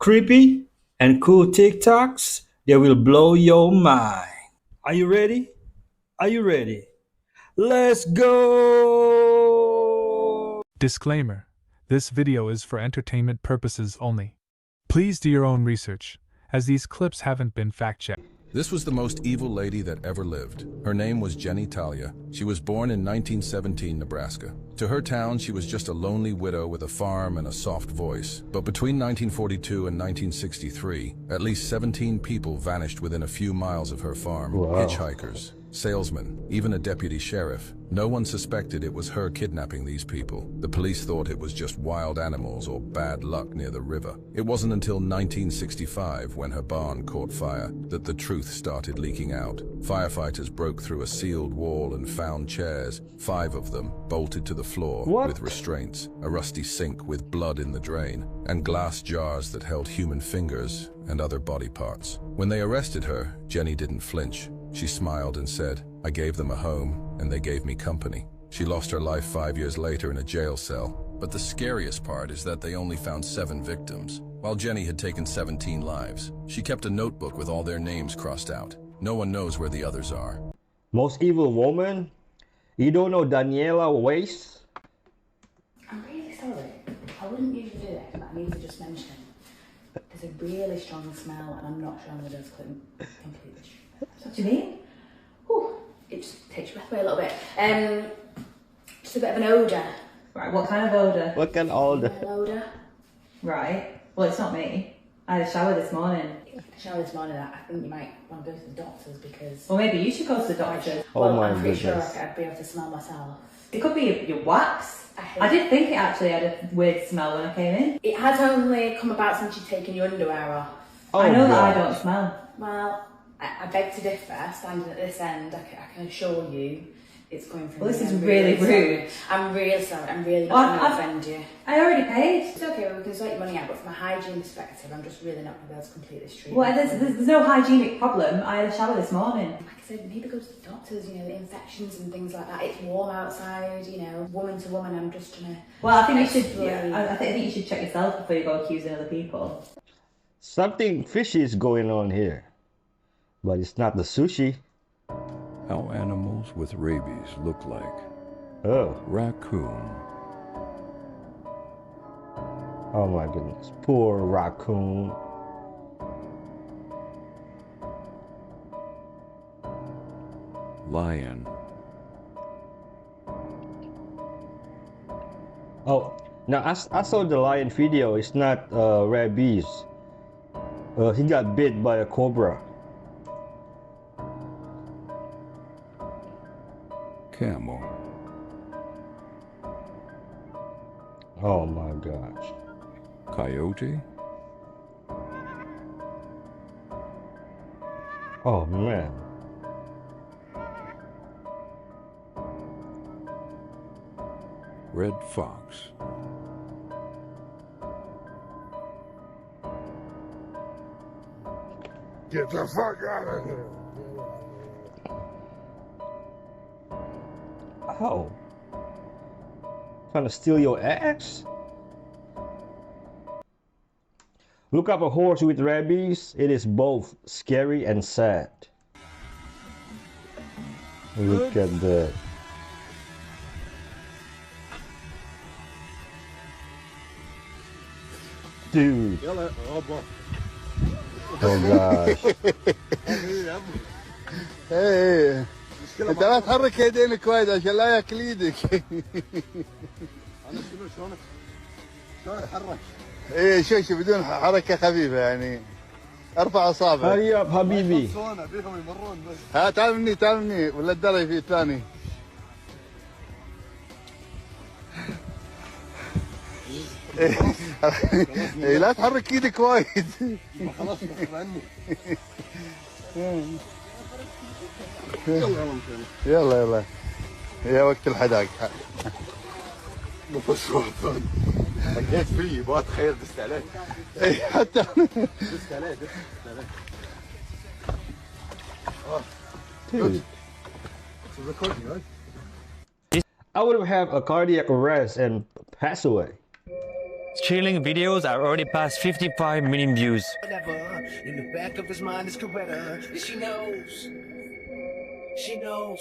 creepy and cool TikToks that will blow your mind. Are you ready? Are you ready? Let's go! Disclaimer: this video is for entertainment purposes only. Please do your own research, as these clips haven't been fact-checked. This was the most evil lady that ever lived. Her name was Jenny Talia. She was born in 1917, Nebraska. To her town, she was just a lonely widow with a farm and a soft voice. But between 1942 and 1963, at least 17 people vanished within a few miles of her farm. Wow. Hitchhikers, salesmen, even a deputy sheriff. No one suspected it was her kidnapping these people. The police thought it was just wild animals or bad luck near the river. It wasn't until 1965, when her barn caught fire, that the truth started leaking out. Firefighters broke through a sealed wall and found chairs, 5 of them, bolted to the floor with restraints, a rusty sink with blood in the drain, and glass jars that held human fingers and other body parts. When they arrested her, Jenny didn't flinch. She smiled and said, "I gave them a home, and they gave me company." She lost her life 5 years later in a jail cell. But the scariest part is that they only found 7 victims, while Jenny had taken 17 lives. She kept a notebook with all their names crossed out. No one knows where the others are. Most evil woman? You don't know Daniela Weiss? I'm really sorry. I wouldn't usually do it, but I need to just mention there's a really strong smell, and I'm not sure I'm going to completely. What do you mean? Ooh, it just takes your breath away a little bit. Just a bit of an odour. Right, what kind of odour? What kind of odour? Odour. Right, well it's not me. I had a shower this morning. I think you might want to go to the doctors because... Well, maybe you should go to the doctor. Oh my I'm pretty goodness. sure I'd be able to smell myself. It could be your wax. I did think it actually had a weird smell when I came in. It has only come about since you've taken your underwear off. I know that I God. don't smell. Well, I beg to differ. Standing at this end, I can assure you it's coming from Well, this me. is I'm really sorry. rude. I'm really sorry. I'm really Well, not going to offend you. I already paid. It's okay, we can sort your money out, but from a hygiene perspective, I'm just really not going to be able to complete this treatment. Well, there's no hygienic problem. I had a shower this morning. Like I said, maybe go to the doctors, infections and things like that. It's warm outside, woman to woman, I'm just trying to... Well, I think you should. explain. I think you should check yourself before you go accusing other people. Something fishy is going on here. But it's not the sushi. How animals with rabies look like. Oh. Raccoon, Oh my goodness. Poor raccoon. lion, Oh, now I saw the lion video. It's not rabies. He got bit by a cobra. camel, Oh my gosh. coyote, Oh man. red fox, Get the fuck out of here. Oh. Trying to steal your ass? Look up a horse with rabies. It is both scary and sad. Look at that. Dude. يلا هوبا Oh gosh. ايه انت لا تحرك يدينك وايد عشان لا ياكل ايدك انا شلون اتحرك؟ ايه شوي بدون حركه خفيفه يعني ارفع اصابعك. Hurry up, Habibi. بيهم يمرون بس. ها تعال مني ولا الدري في ثاني. إيه لا تحرك ايدك وايد. خلاص غصب عني. يلا يا وقت الحداق. بس وطن حكيت فيه ما تخيل دست عليك. اي حتى دست عليك. Dude. It's recording, right? I would have a cardiac arrest and pass away. chilling videos are already past 55 million views. In the back of his mind is Coretta. She knows. She knows.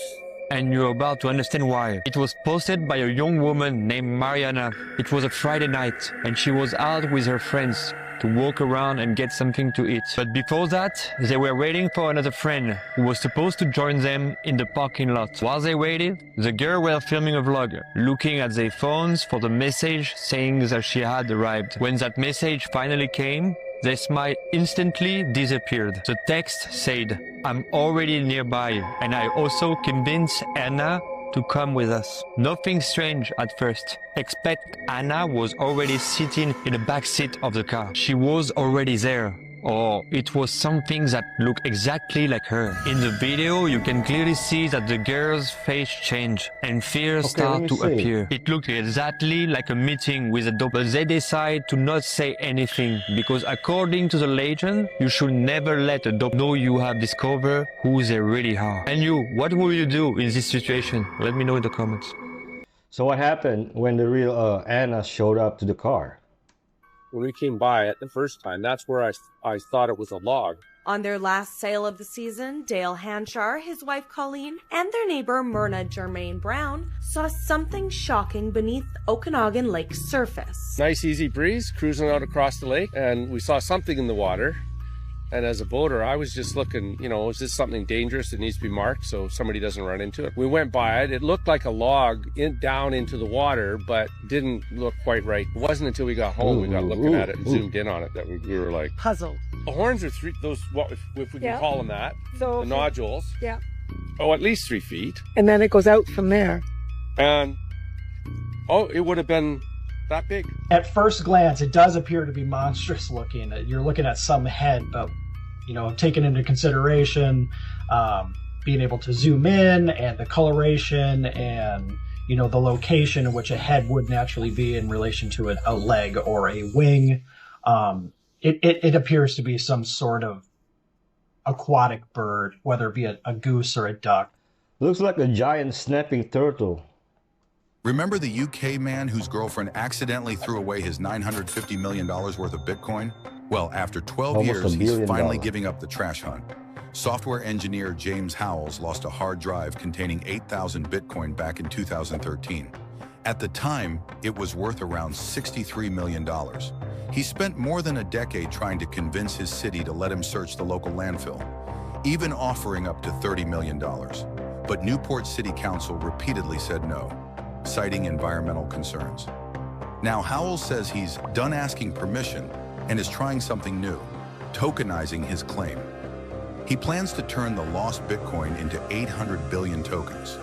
And you're about to understand why. It was posted by a young woman named Mariana. It was a Friday night, and she was out with her friends to walk around and get something to eat. But before that, they were waiting for another friend who was supposed to join them in the parking lot. While they waited, the girl were filming a vlog, looking at their phones for the message saying that she had arrived. When that message finally came, their smile instantly disappeared. The text said, "I'm already nearby, and I also convinced Anna to come with us." Nothing strange at first. Expect Anna was already sitting in the back seat of the car. She was already there. Or it was something that looked exactly like her. In the video, you can clearly see that the girl's face changed and fears start to appear. It looked exactly like a meeting with a doppelganger, but they decide to not say anything because according to the legend, you should never let a doppelganger know you have discovered who they really are. And you, what will you do in this situation? Let me know in the comments. So what happened when the real Anna showed up to the car? When we came by it the first time, that's where I thought it was a log. On their last sale of the season, Dale Hanchar, his wife Colleen, and their neighbor Myrna Germaine Brown saw something shocking beneath Okanagan Lake's surface. Nice easy breeze, cruising out across the lake, and we saw something in the water. And as a boater, I was just looking, you know, is this something dangerous that needs to be marked so somebody doesn't run into it? We went by it. It looked like a log down into the water, but didn't look quite right. It wasn't until we got home, we got looking at it and zoomed in on it that we were like... puzzled. The horns are those, if we can call them that, so the nodules. Yeah. Oh, at least 3 feet. And then it goes out from there. And, oh, it would have been that big. At first glance, it does appear to be monstrous looking. You're looking at some head, but, you know, taking into consideration being able to zoom in and the coloration and, you know, the location in which a head would naturally be in relation to a leg or a wing, it appears to be some sort of aquatic bird, whether it be a goose or a duck. Looks like a giant snapping turtle. Remember the UK man whose girlfriend accidentally threw away his $950 million worth of Bitcoin? Well, after 12 years, he's finally giving up the trash hunt. Software engineer James Howells lost a hard drive containing 8,000 Bitcoin back in 2013. At the time, it was worth around $63 million. He spent more than a decade trying to convince his city to let him search the local landfill, even offering up to $30 million. But Newport City Council repeatedly said no, citing environmental concerns. Now Howells says he's done asking permission and is trying something new, tokenizing his claim. He plans to turn the lost Bitcoin into 800 billion tokens.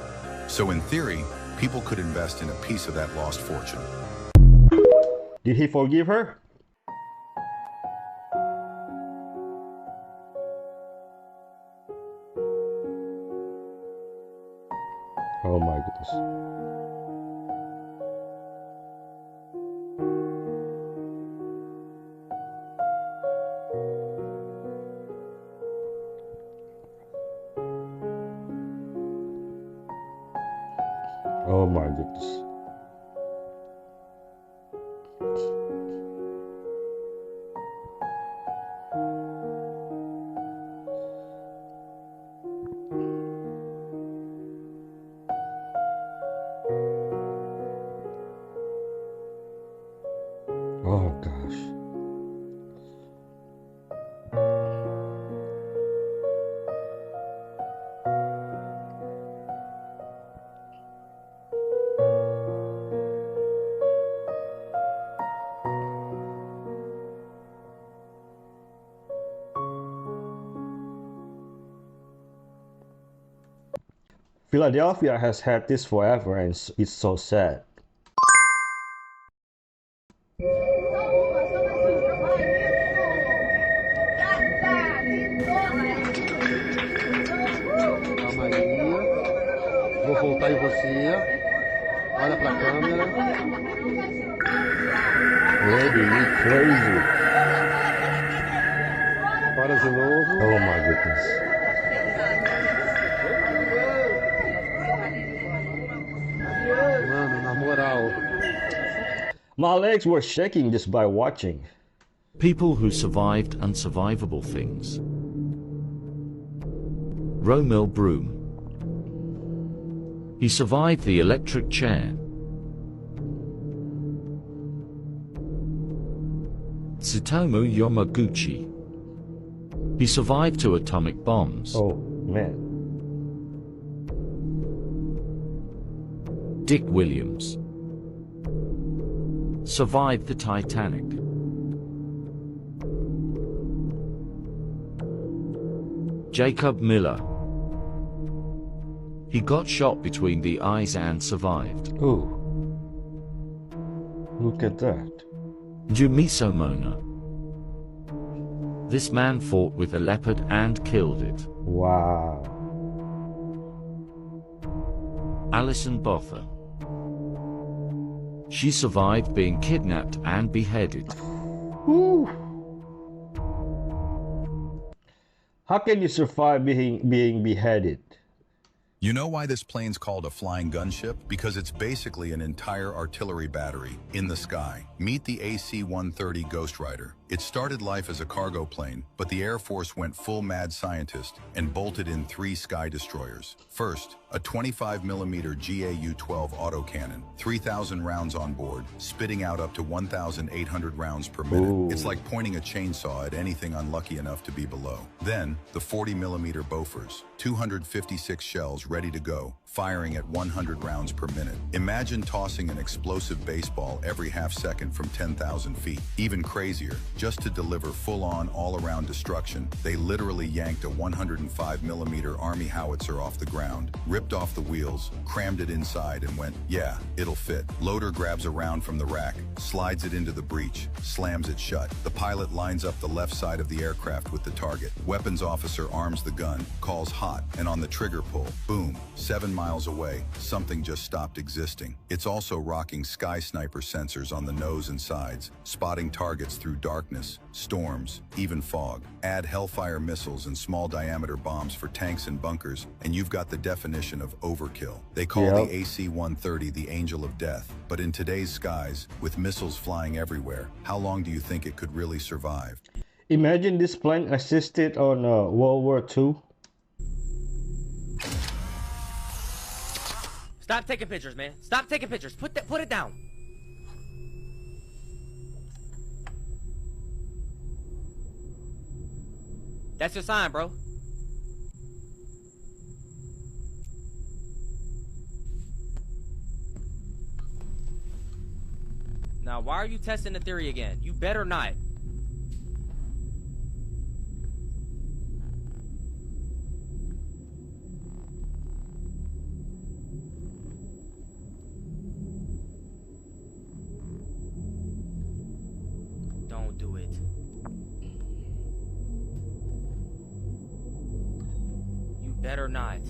So in theory, people could invest in a piece of that lost fortune. Did he forgive her? Oh my goodness. Oh my goodness. Oh gosh. Philadelphia has had this forever and it's so sad. Vou voltar em você. Olha pra câmera. Really crazy. Para de novo. Oh my goodness. My legs were shaking just by watching. People who survived unsurvivable things. Romil Broom. He survived the electric chair. Tsutomu Yomaguchi. He survived 2 atomic bombs. Oh, man. Dick Williams. Survived the Titanic. Jacob Miller. He got shot between the eyes and survived. Ooh. Look at that. Jumiso Mona. This man fought with a leopard and killed it. Wow. Alison Botha. She survived being kidnapped and beheaded. Woo. How can you survive being beheaded? You know why this plane's called a flying gunship? Because it's basically an entire artillery battery in the sky. Meet the AC-130 Ghost Rider. It started life as a cargo plane, but the Air Force went full mad scientist and bolted in 3 sky destroyers. First, a 25mm GAU-12 autocannon, 3,000 rounds on board, spitting out up to 1,800 rounds per minute. Ooh. It's like pointing a chainsaw at anything unlucky enough to be below. Then, the 40mm Bofors, 256 shells ready to go, firing at 100 rounds per minute. Imagine tossing an explosive baseball every half second from 10,000 feet. Even crazier, just to deliver full-on, all-around destruction, they literally yanked a 105mm Army howitzer off the ground, ripped off the wheels, crammed it inside, and went, yeah, it'll fit. Loader grabs a round from the rack, slides it into the breech, slams it shut. The pilot lines up the left side of the aircraft with the target. Weapons officer arms the gun, calls hot, and on the trigger pull, boom, 7 miles away, something just stopped existing. It's also rocking sky sniper sensors on the nose and sides, spotting targets through darkness, storms, even fog. Add Hellfire missiles and small diameter bombs for tanks and bunkers, and you've got the definition of overkill. They call the AC-130 the Angel of Death, but in today's skies, with missiles flying everywhere, how long do you think it could really survive? Imagine this plane assisted on World War II. Stop taking pictures, man. Stop taking pictures. Put it down. That's your sign, bro. Now, why are you testing the theory again? You better not. Don't do it. You better not.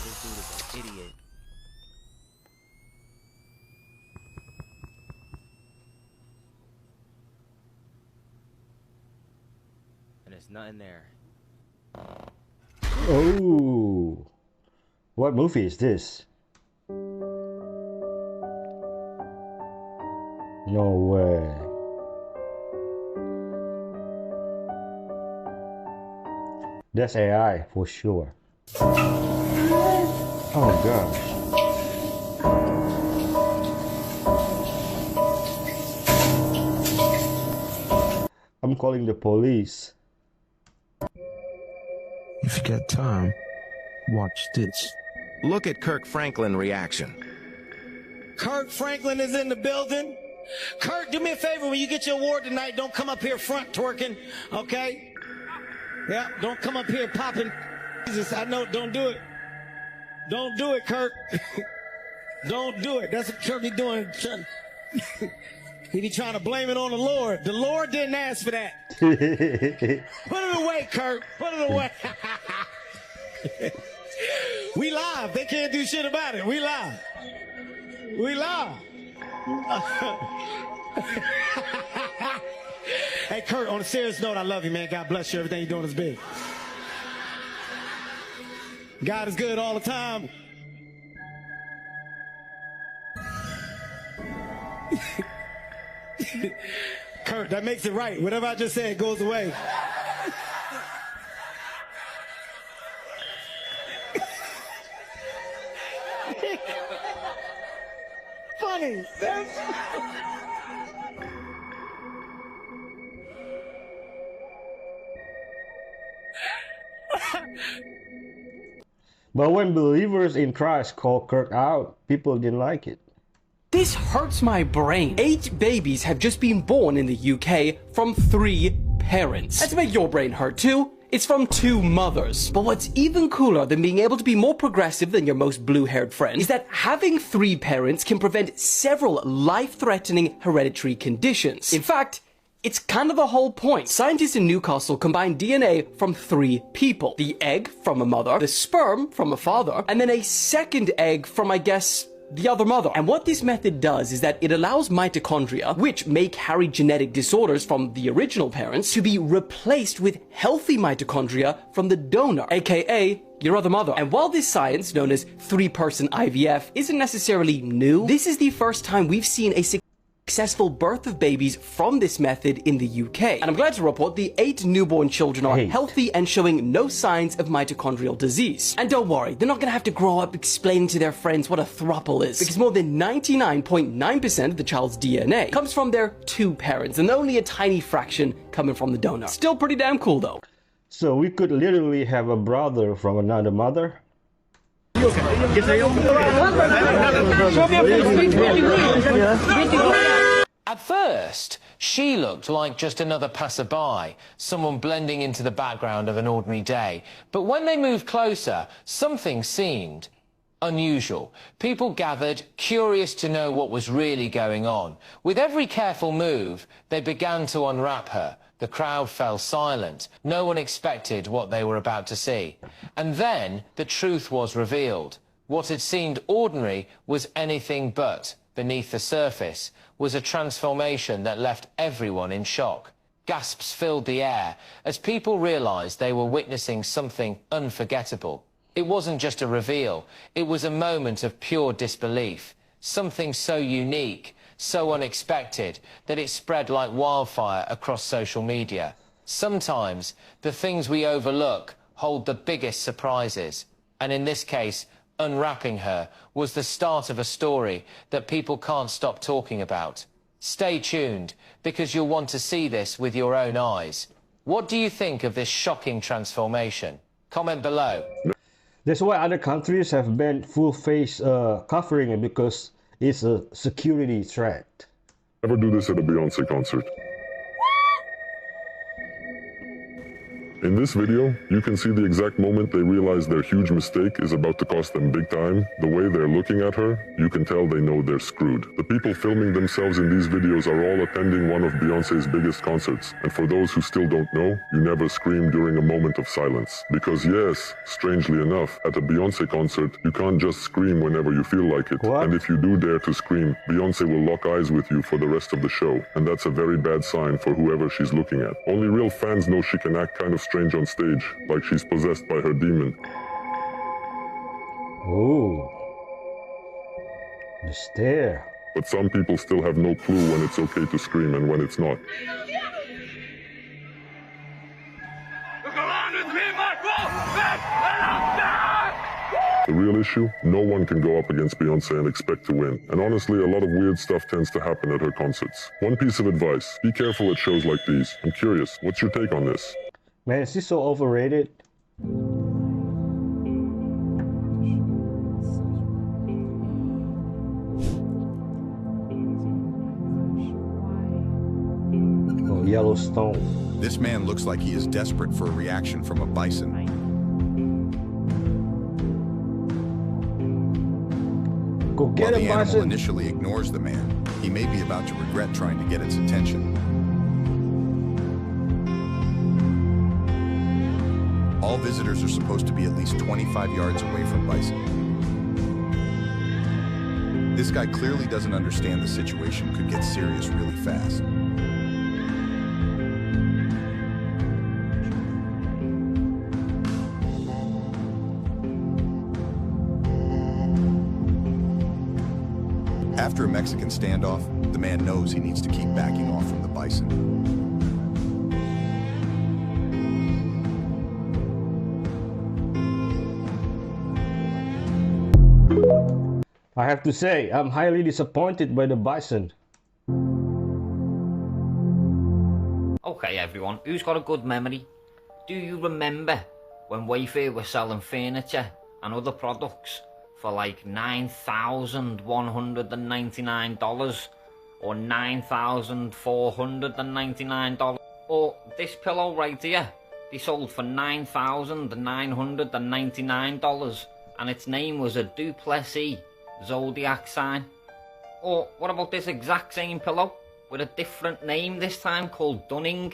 This dude is an idiot. And there's nothing there. Oh, what movie is this? No way. That's AI for sure. Oh gosh. I'm calling the police. If you got time, watch this. Look at Kirk Franklin reaction. Kirk Franklin is in the building. Kirk, do me a favor when you get your award tonight. Don't come up here front twerking, okay? Yeah, don't come up here popping. Jesus, I know, don't do it. Don't do it, Kirk. Don't do it. That's what Kirk be doing. He be trying to blame it on the Lord. The Lord didn't ask for that. Put it away, Kirk. Put it away. We live. They can't do shit about it. We live. We live. Hey, Kurt, on a serious note, I love you, man. God bless you. Everything you're doing is big. God is good all the time. Kurt, that makes it right. Whatever I just said goes away. Funny. But when believers in Christ called Kirk out, people didn't like it. This hurts my brain. 8 babies have just been born in the UK from 3 parents. And to make your brain hurt too, it's from 2 mothers. But what's even cooler than being able to be more progressive than your most blue-haired friend is that having 3 parents can prevent several life-threatening hereditary conditions. In fact, it's kind of the whole point. Scientists in Newcastle combined DNA from 3 people. The egg from a mother, the sperm from a father, and then a second egg from, I guess, the other mother. And what this method does is that it allows mitochondria, which may carry genetic disorders from the original parents, to be replaced with healthy mitochondria from the donor, aka your other mother. And while this science, known as 3-person IVF, isn't necessarily new, this is the first time we've seen a successful birth of babies from this method in the UK. And I'm glad to report the 8 newborn children are healthy and showing no signs of mitochondrial disease. And don't worry, they're not going to have to grow up explaining to their friends what a throuple is, because more than 99.9% of the child's DNA comes from their 2 parents, and only a tiny fraction coming from the donor. Still pretty damn cool though. So we could literally have a brother from another mother? At first, she looked like just another passerby, someone blending into the background of an ordinary day. But when they moved closer, something seemed unusual. People gathered, curious to know what was really going on. With every careful move, they began to unwrap her. The crowd fell silent. No one expected what they were about to see. And then the truth was revealed. What had seemed ordinary was anything but. Beneath the surface was a transformation that left everyone in shock. Gasps filled the air as people realized they were witnessing something unforgettable. It wasn't just a reveal, it was a moment of pure disbelief. Something so unique, so unexpected, that it spread like wildfire across social media. Sometimes the things we overlook hold the biggest surprises. And in this case, unwrapping her was the start of a story that people can't stop talking about. Stay tuned, because you'll want to see this with your own eyes. What do you think of this shocking transformation? Comment below. That's why other countries have banned full face covering it, because it's a security threat. Never do this at a Beyonce concert. In this video, you can see the exact moment they realize their huge mistake is about to cost them big time. The way they're looking at her, you can tell they know they're screwed. The people filming themselves in these videos are all attending one of Beyonce's biggest concerts. And for those who still don't know, you never scream during a moment of silence. Because yes, strangely enough, at a Beyonce concert, you can't just scream whenever you feel like it. What? And if you do dare to scream, Beyonce will lock eyes with you for the rest of the show. And that's a very bad sign for whoever she's looking at. Only real fans know she can act kind of strange on stage, like she's possessed by her demon. Ooh. The stare. But some people still have no clue when it's okay to scream and when it's not. The real issue? No one can go up against Beyonce and expect to win. And honestly, a lot of weird stuff tends to happen at her concerts. One piece of advice, be careful at shows like these. I'm curious, what's your take on this? Man, is this so overrated? Oh, Yellowstone. This man looks like he is desperate for a reaction from a bison. Go get While him, the animal bison. initially ignores the man, he may be about to regret trying to get its attention. All visitors are supposed to be at least 25 yards away from bison. This guy clearly doesn't understand the situation could get serious really fast. After a Mexican standoff, The man knows he needs to keep backing off from the bison. I have to say, I'm highly disappointed by the bison. Okay everyone, who's got a good memory? Do you remember when Wayfair were selling furniture and other products for like $9,199 or $9,499? Or this pillow right here, they sold for $9,999 and its name was a Duplessis Zodiac sign. Or what about this exact same pillow with a different name this time called Dunning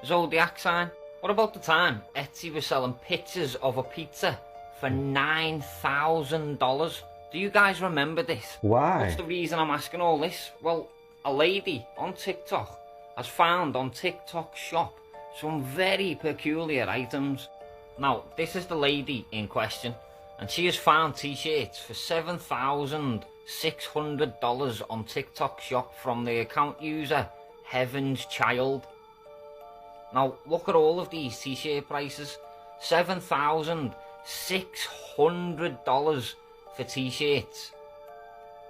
Zodiac sign? What about the time Etsy was selling pictures of a pizza for $9,000? Do you guys remember this? Why? What's the reason I'm asking all this? Well, a lady on TikTok has found on TikTok Shop some very peculiar items. Now, this is the lady in question, and she has found t-shirts for $7,600 on TikTok Shop from the account user Heaven's Child. Now look at all of these t-shirt prices. $7,600 for t-shirts.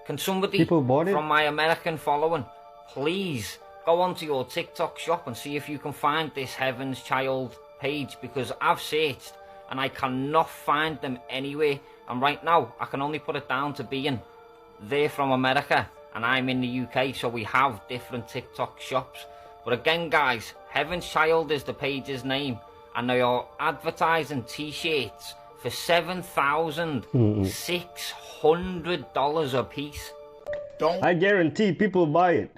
Can somebody from my American following please go onto your TikTok Shop and see if you can find this Heaven's Child page, because I've searched and I cannot find them anywhere, and right now I can only put it down to being they're from America and I'm in the UK, so we have different TikTok shops. But again guys, Heaven's Child is the page's name, and they are advertising t-shirts for $7,600 a piece. I guarantee people buy it.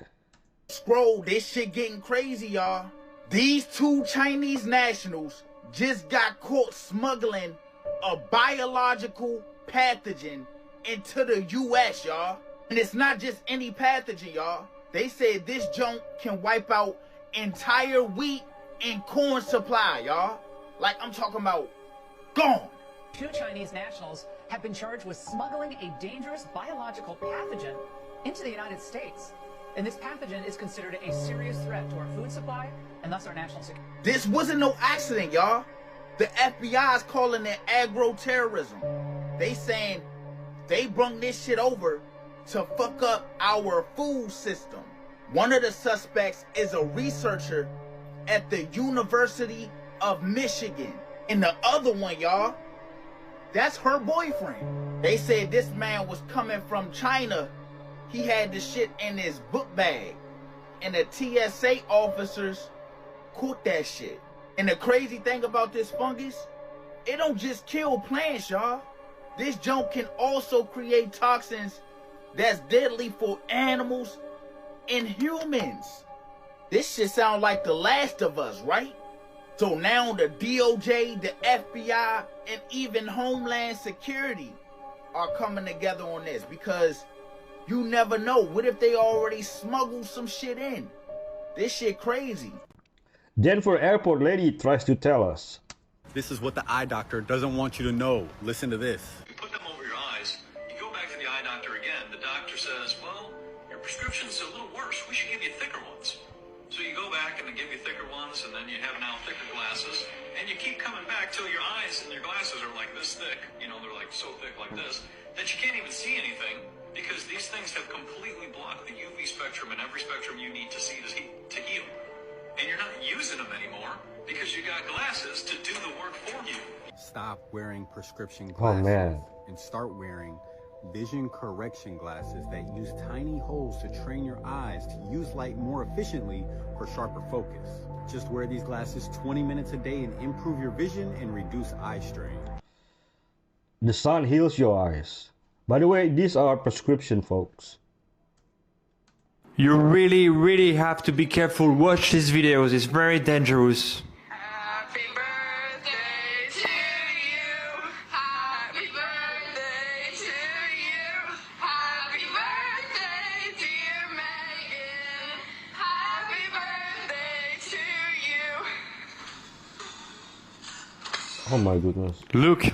Scroll, this shit getting crazy, y'all. These two Chinese nationals just got caught smuggling a biological pathogen into the US, y'all. And it's not just any pathogen, y'all. They said this junk can wipe out entire wheat and corn supply, y'all. Like, I'm talking about gone. Two Chinese nationals have been charged with smuggling a dangerous biological pathogen into the United States. And this pathogen is considered a serious threat to our food supply and thus our national security. This wasn't no accident, y'all. The FBI is calling it agro-terrorism. They saying they brung this shit over to fuck up our food system. One of the suspects is a researcher at the University of Michigan. And the other one, y'all, that's her boyfriend. They said this man was coming from China. He had the shit in his book bag, and the TSA officers caught that shit. And the crazy thing about this fungus, it don't just kill plants, y'all. This junk can also create toxins that's deadly for animals and humans. This shit sound like The Last of Us, right? So now the DOJ, the FBI, and even Homeland Security are coming together on this, because you never know. What if they already smuggled some shit in? This shit crazy. Denver airport lady tries to tell us. This is what the eye doctor doesn't want you to know. Listen to this. You put them over your eyes, you go back to the eye doctor again. The doctor says, well, your prescription's a little worse. We should give you thicker ones. So you go back and they give you thicker ones, and then you have now thicker glasses, and you keep coming back till your eyes and your glasses are like this thick. You know, they're like so thick like this that you can't even see anything, because these things have completely blocked the UV spectrum and every spectrum you need to see to heal. And you're not using them anymore because you got glasses to do the work for you. Stop wearing prescription glasses and start wearing vision correction glasses that use tiny holes to train your eyes to use light more efficiently for sharper focus. Just wear these glasses 20 minutes a day and improve your vision and reduce eye strain. The sun heals your eyes. By the way, these are prescription, folks. You really, really have to be careful. Watch these videos. It's very dangerous. Oh my goodness. Look.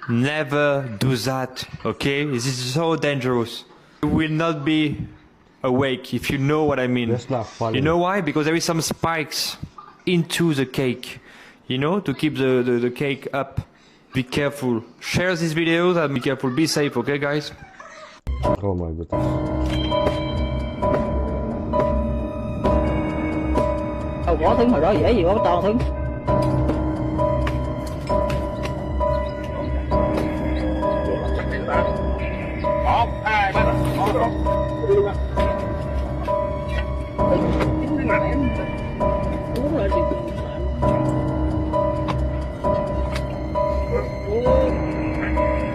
Never do that, okay? This is so dangerous. You will not be awake, if you know what I mean. That's not funny. You know why? Because there is some spikes into the cake, you know, to keep the cake up. Be careful. Share these videos and be careful. Be safe, okay, guys? Oh my goodness. Có thứ hồi đó dễ gì có to thứ.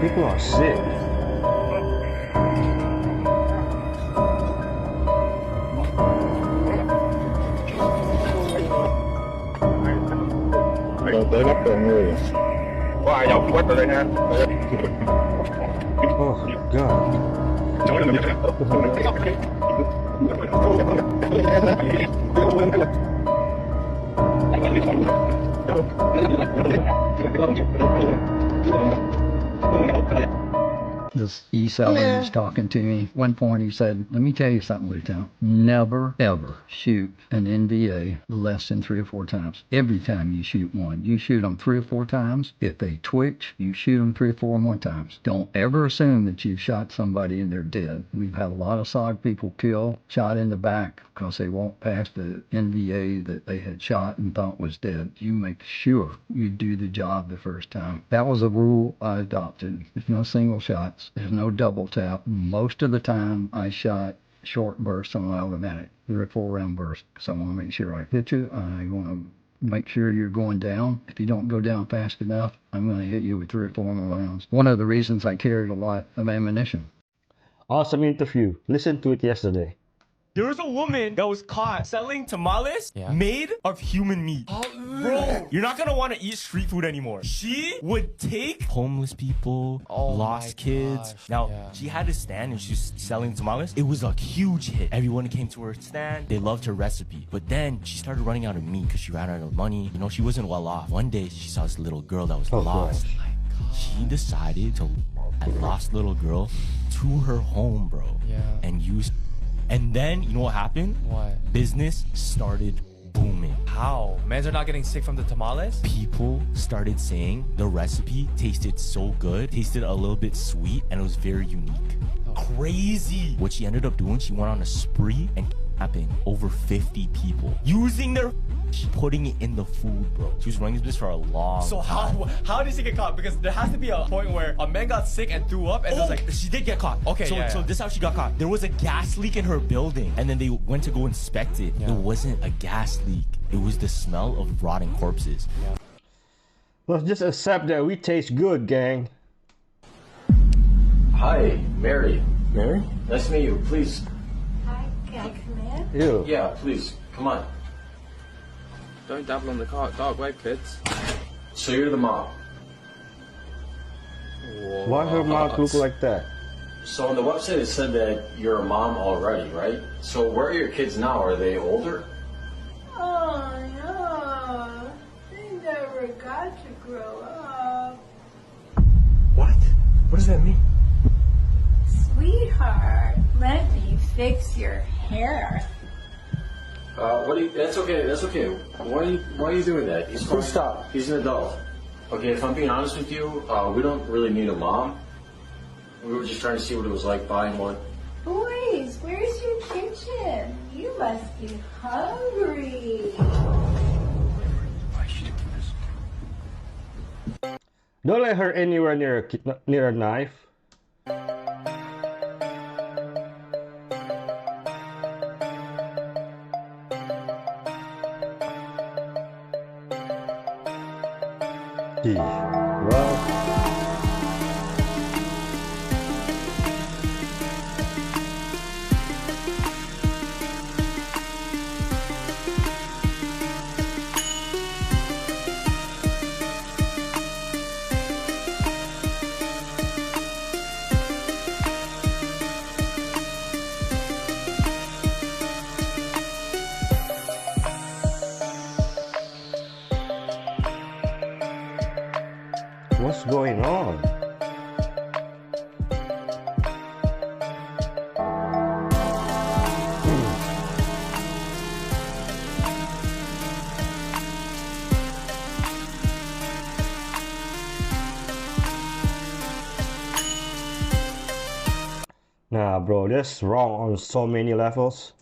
People are sick. Tới gấp đồ người. Có ai dọc quét vào đây ha? Oh God. This e-seller was talking to me. One point he said, let me tell you something, Lieutenant. Never, ever shoot an NVA less than 3 or 4 times. Every time you shoot one, you shoot them 3 or 4 times. If they twitch, you shoot them 3 or 4 more times. Don't ever assume that you've shot somebody and they're dead. We've had a lot of SOG people killed, shot in the back because they walked past the NVA that they had shot and thought was dead. You make sure you do the job the first time. That was a rule I adopted. There's no single shots. There's no double tap. Most of the time I shot short bursts on my automatic, 3 or 4 round bursts. So I want to make sure I hit you. I want to make sure you're going down. If you don't go down fast enough, I'm going to hit you with 3 or 4 more rounds. One of the reasons I carried a lot of ammunition. Awesome interview. Listen to it yesterday. There was a woman that was caught selling tamales made of human meat. Bro, you're not gonna want to eat street food anymore. She would take homeless people, lost kids. Now, she had a stand and she was selling tamales. It was a huge hit. Everyone came to her stand. They loved her recipe. But then she started running out of meat because she ran out of money. You know, she wasn't well off. One day, she saw this little girl that was lost. She decided to that lost little girl to her home, bro. And used... And then, you know what happened? What? Business started booming. How? Mans are not getting sick from the tamales? People started saying the recipe tasted so good, tasted a little bit sweet, and it was very unique. Crazy! What she ended up doing, she went on a spree and kidnapping over 50 people. Using their... putting it in the food, bro. She was running this business for a long time. So how did she get caught? Because there has to be a point where a man got sick and threw up, and it was like she did get caught. Okay, so this is how she got caught. There was a gas leak in her building, and then they went to go inspect it. It wasn't a gas leak. It was the smell of rotting corpses. Let's just accept that we taste good, gang. Hi, Mary. Mary? Nice to meet you. Please. Hi, can I come in? Ew. Yeah, please. Come on. Don't dabble on the dark web, kids. So you're the mom. Why her mouth look like that? So on the website it said that you're a mom already, right? So where are your kids now? Are they older? Oh no, they never got to grow up. What? What does that mean? Sweetheart, let me fix your hair. That's okay. That's okay. Why are you doing that? He's fine. Stop. He's an adult. Okay, if I'm being honest with you, we don't really need a mom. We were just trying to see what it was like buying one. Boys, where's your kitchen? You must be hungry. Don't let her anywhere near a knife. What's going on? Nah, bro, that's wrong on so many levels.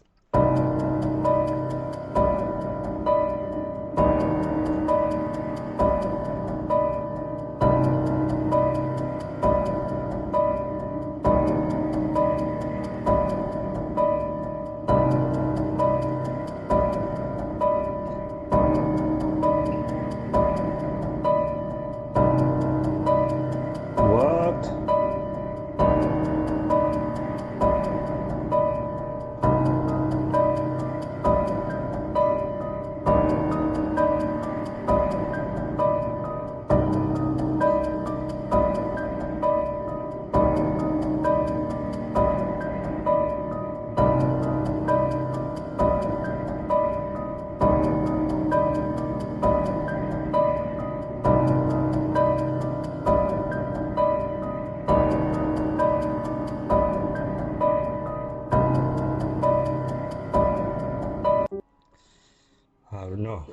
I don't know.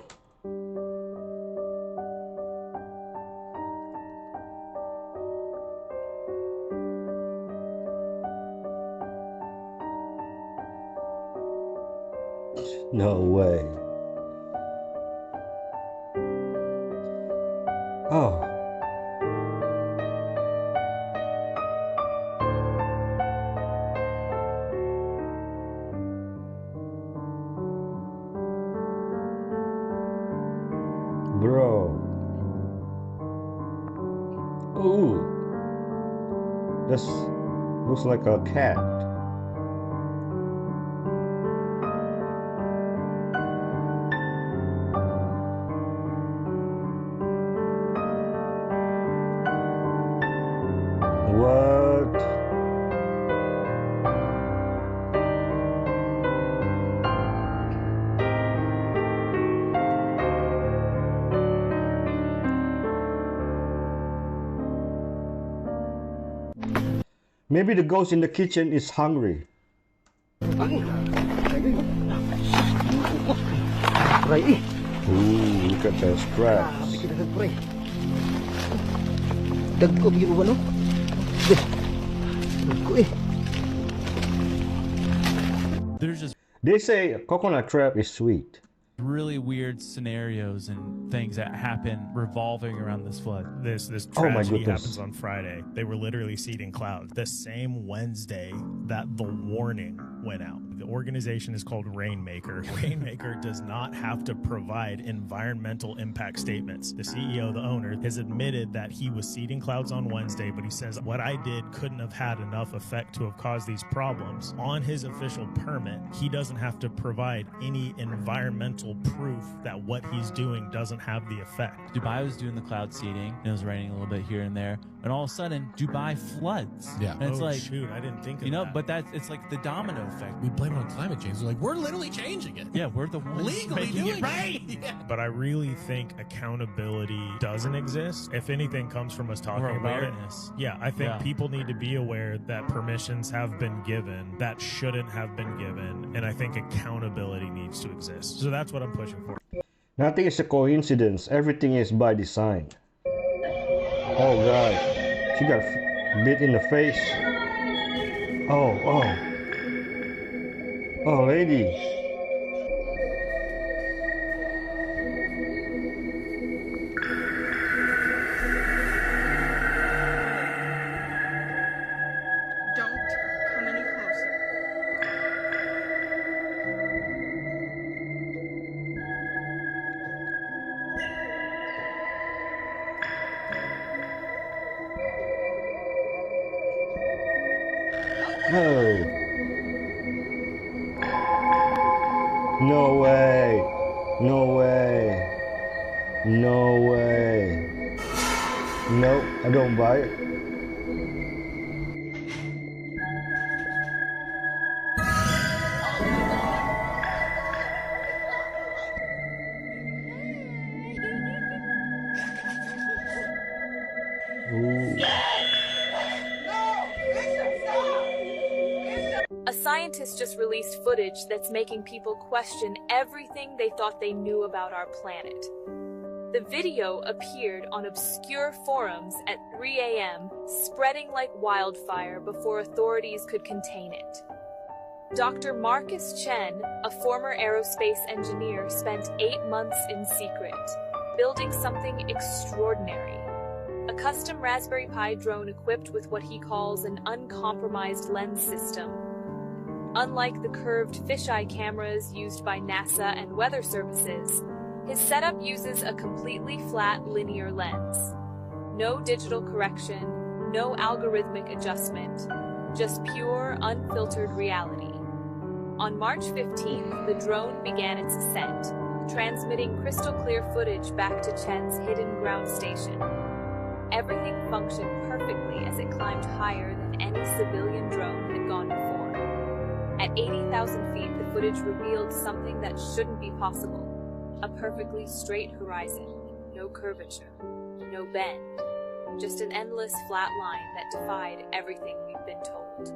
No way. Oh. Bro. Ooh. This looks like a cat. What? Maybe the ghost in the kitchen is hungry. Ooh, look at the straps. There's just They say coconut trap is sweet. really weird scenarios and things that happen revolving around this flood. This Oh my tragedy goodness. happens on Friday. They were literally seeding clouds the same Wednesday that the warning went out. The organization is called Rainmaker. Rainmaker does not have to provide environmental impact statements. The CEO, the owner, has admitted that he was seeding clouds on Wednesday, but he says, what I did couldn't have had enough effect to have caused these problems. On his official permit, he doesn't have to provide any environmental proof that what he's doing doesn't have the effect. Dubai was doing the cloud seeding, and it was raining a little bit here and there, and all of a sudden, Dubai floods. Yeah. And it's Oh, like, shoot, I didn't think of you know, that. but it's like the domino effect. We blame it on climate change. They're like, we're literally changing it. Yeah, we're the ones Legally making doing it right. Yeah. But I really think accountability doesn't exist. If anything comes from us talking about awareness. it, yeah, I think Yeah. people need to be aware that permissions have been given that shouldn't have been given, and I think accountability needs to exist. So that's what I'm pushing for. Nothing is a coincidence. Everything is by design. Oh god. She got bit in the face. Oh. Oh, lady. Don't come any closer. No. No way. No way. No way. No, I don't buy it. Ooh. A scientist just released footage that's making people question everything they thought they knew about our planet. The video appeared on obscure forums at 3 a.m., spreading like wildfire before authorities could contain it. Dr. Marcus Chen, a former aerospace engineer, spent 8 months in secret, building something extraordinary. A custom Raspberry Pi drone equipped with what he calls an uncompromised lens system. Unlike the curved fisheye cameras used by NASA and weather services, his setup uses a completely flat linear lens. No digital correction, no algorithmic adjustment, just pure, unfiltered reality. On March 15th, the drone began its ascent, transmitting crystal clear footage back to Chen's hidden ground station. Everything functioned perfectly as it climbed higher than any civilian drone had gone before. At 80,000 feet, the footage revealed something that shouldn't be possible. A perfectly straight horizon, no curvature, no bend, just an endless flat line that defied everything we've been told.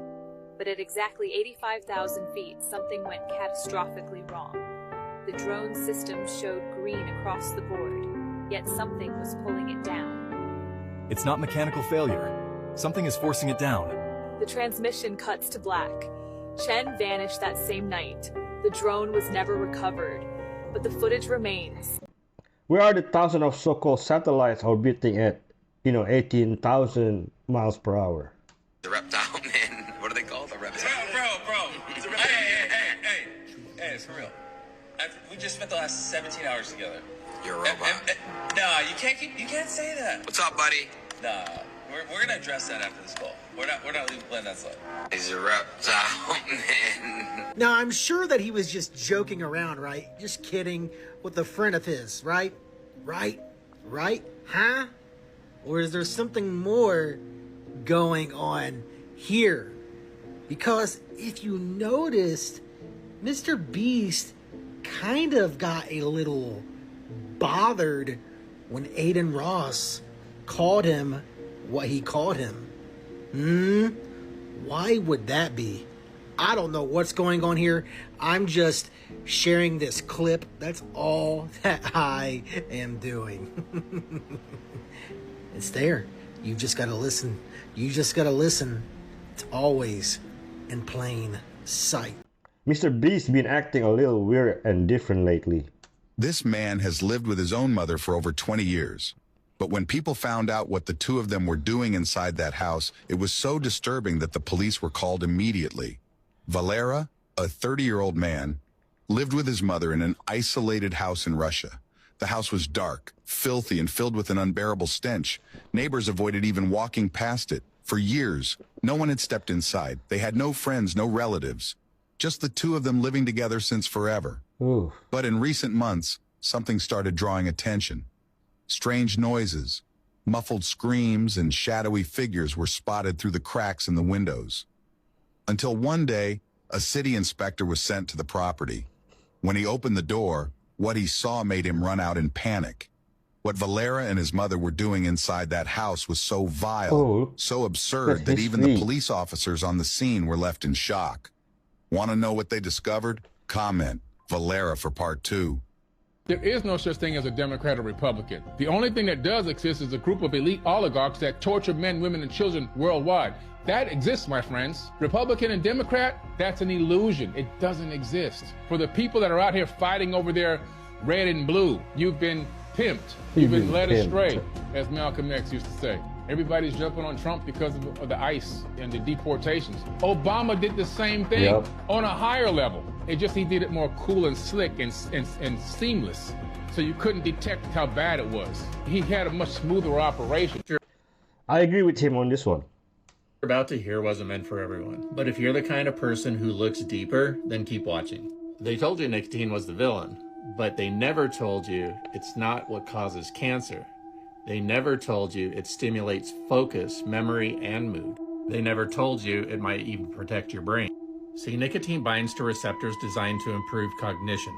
But at exactly 85,000 feet, something went catastrophically wrong. The drone system showed green across the board, yet something was pulling it down. It's not mechanical failure. Something is forcing it down. The transmission cuts to black. Chen vanished that same night. The drone was never recovered, but the footage remains. Where are the thousands of so-called satellites orbiting at, 18,000 miles per hour? The reptile man. What are they called? The reptile. Bro. Hey, it's for real. We just spent the last 17 hours together. You're a robot. Nah, you can't say that. What's up, buddy? Nah, we're gonna address that after this call. We're not letting that slide. He's a reptile man. Now, I'm sure that he was just joking around, right? Just kidding with a friend of his, right? Right? Huh? Or is there something more going on here? Because if you noticed, Mr. Beast kind of got a little bothered when Aiden Ross called him what he called him. Why would that be? I don't know what's going on here. I'm just sharing this clip. That's all that I am doing. It's there. You just gotta listen. It's always in plain sight. Mr. Beast been acting a little weird and different lately. This man has lived with his own mother for over 20 years. But when people found out what the two of them were doing inside that house, it was so disturbing that the police were called immediately. Valera, a 30-year-old man, lived with his mother in an isolated house in Russia. The house was dark, filthy, and filled with an unbearable stench. Neighbors avoided even walking past it. For years, no one had stepped inside. They had no friends, no relatives. Just the two of them living together since forever. Ooh. But in recent months, something started drawing attention. Strange noises, muffled screams, and shadowy figures were spotted through the cracks in the windows. Until one day, a city inspector was sent to the property. When he opened the door, what he saw made him run out in panic. What Valera and his mother were doing inside that house was so vile, so absurd that even the police officers on the scene were left in shock. Want to know what they discovered? Comment Valera for part 2. There is no such thing as a Democrat or Republican. The only thing that does exist is a group of elite oligarchs that torture men, women, and children worldwide. That exists, my friends. Republican and Democrat, that's an illusion. It doesn't exist. For the people that are out here fighting over their red and blue, you've been pimped. You've been led astray, as Malcolm X used to say. Everybody's jumping on Trump because of the ICE and the deportations. Obama did the same thing on a higher level. It just he did it more cool and slick and seamless, so you couldn't detect how bad it was. He had a much smoother operation. I agree with him on this one. What you're about to hear wasn't meant for everyone, but if you're the kind of person who looks deeper, then keep watching. They told you nicotine was the villain, but they never told you it's not what causes cancer. They never told you it stimulates focus, memory, and mood. They never told you it might even protect your brain. See, nicotine binds to receptors designed to improve cognition.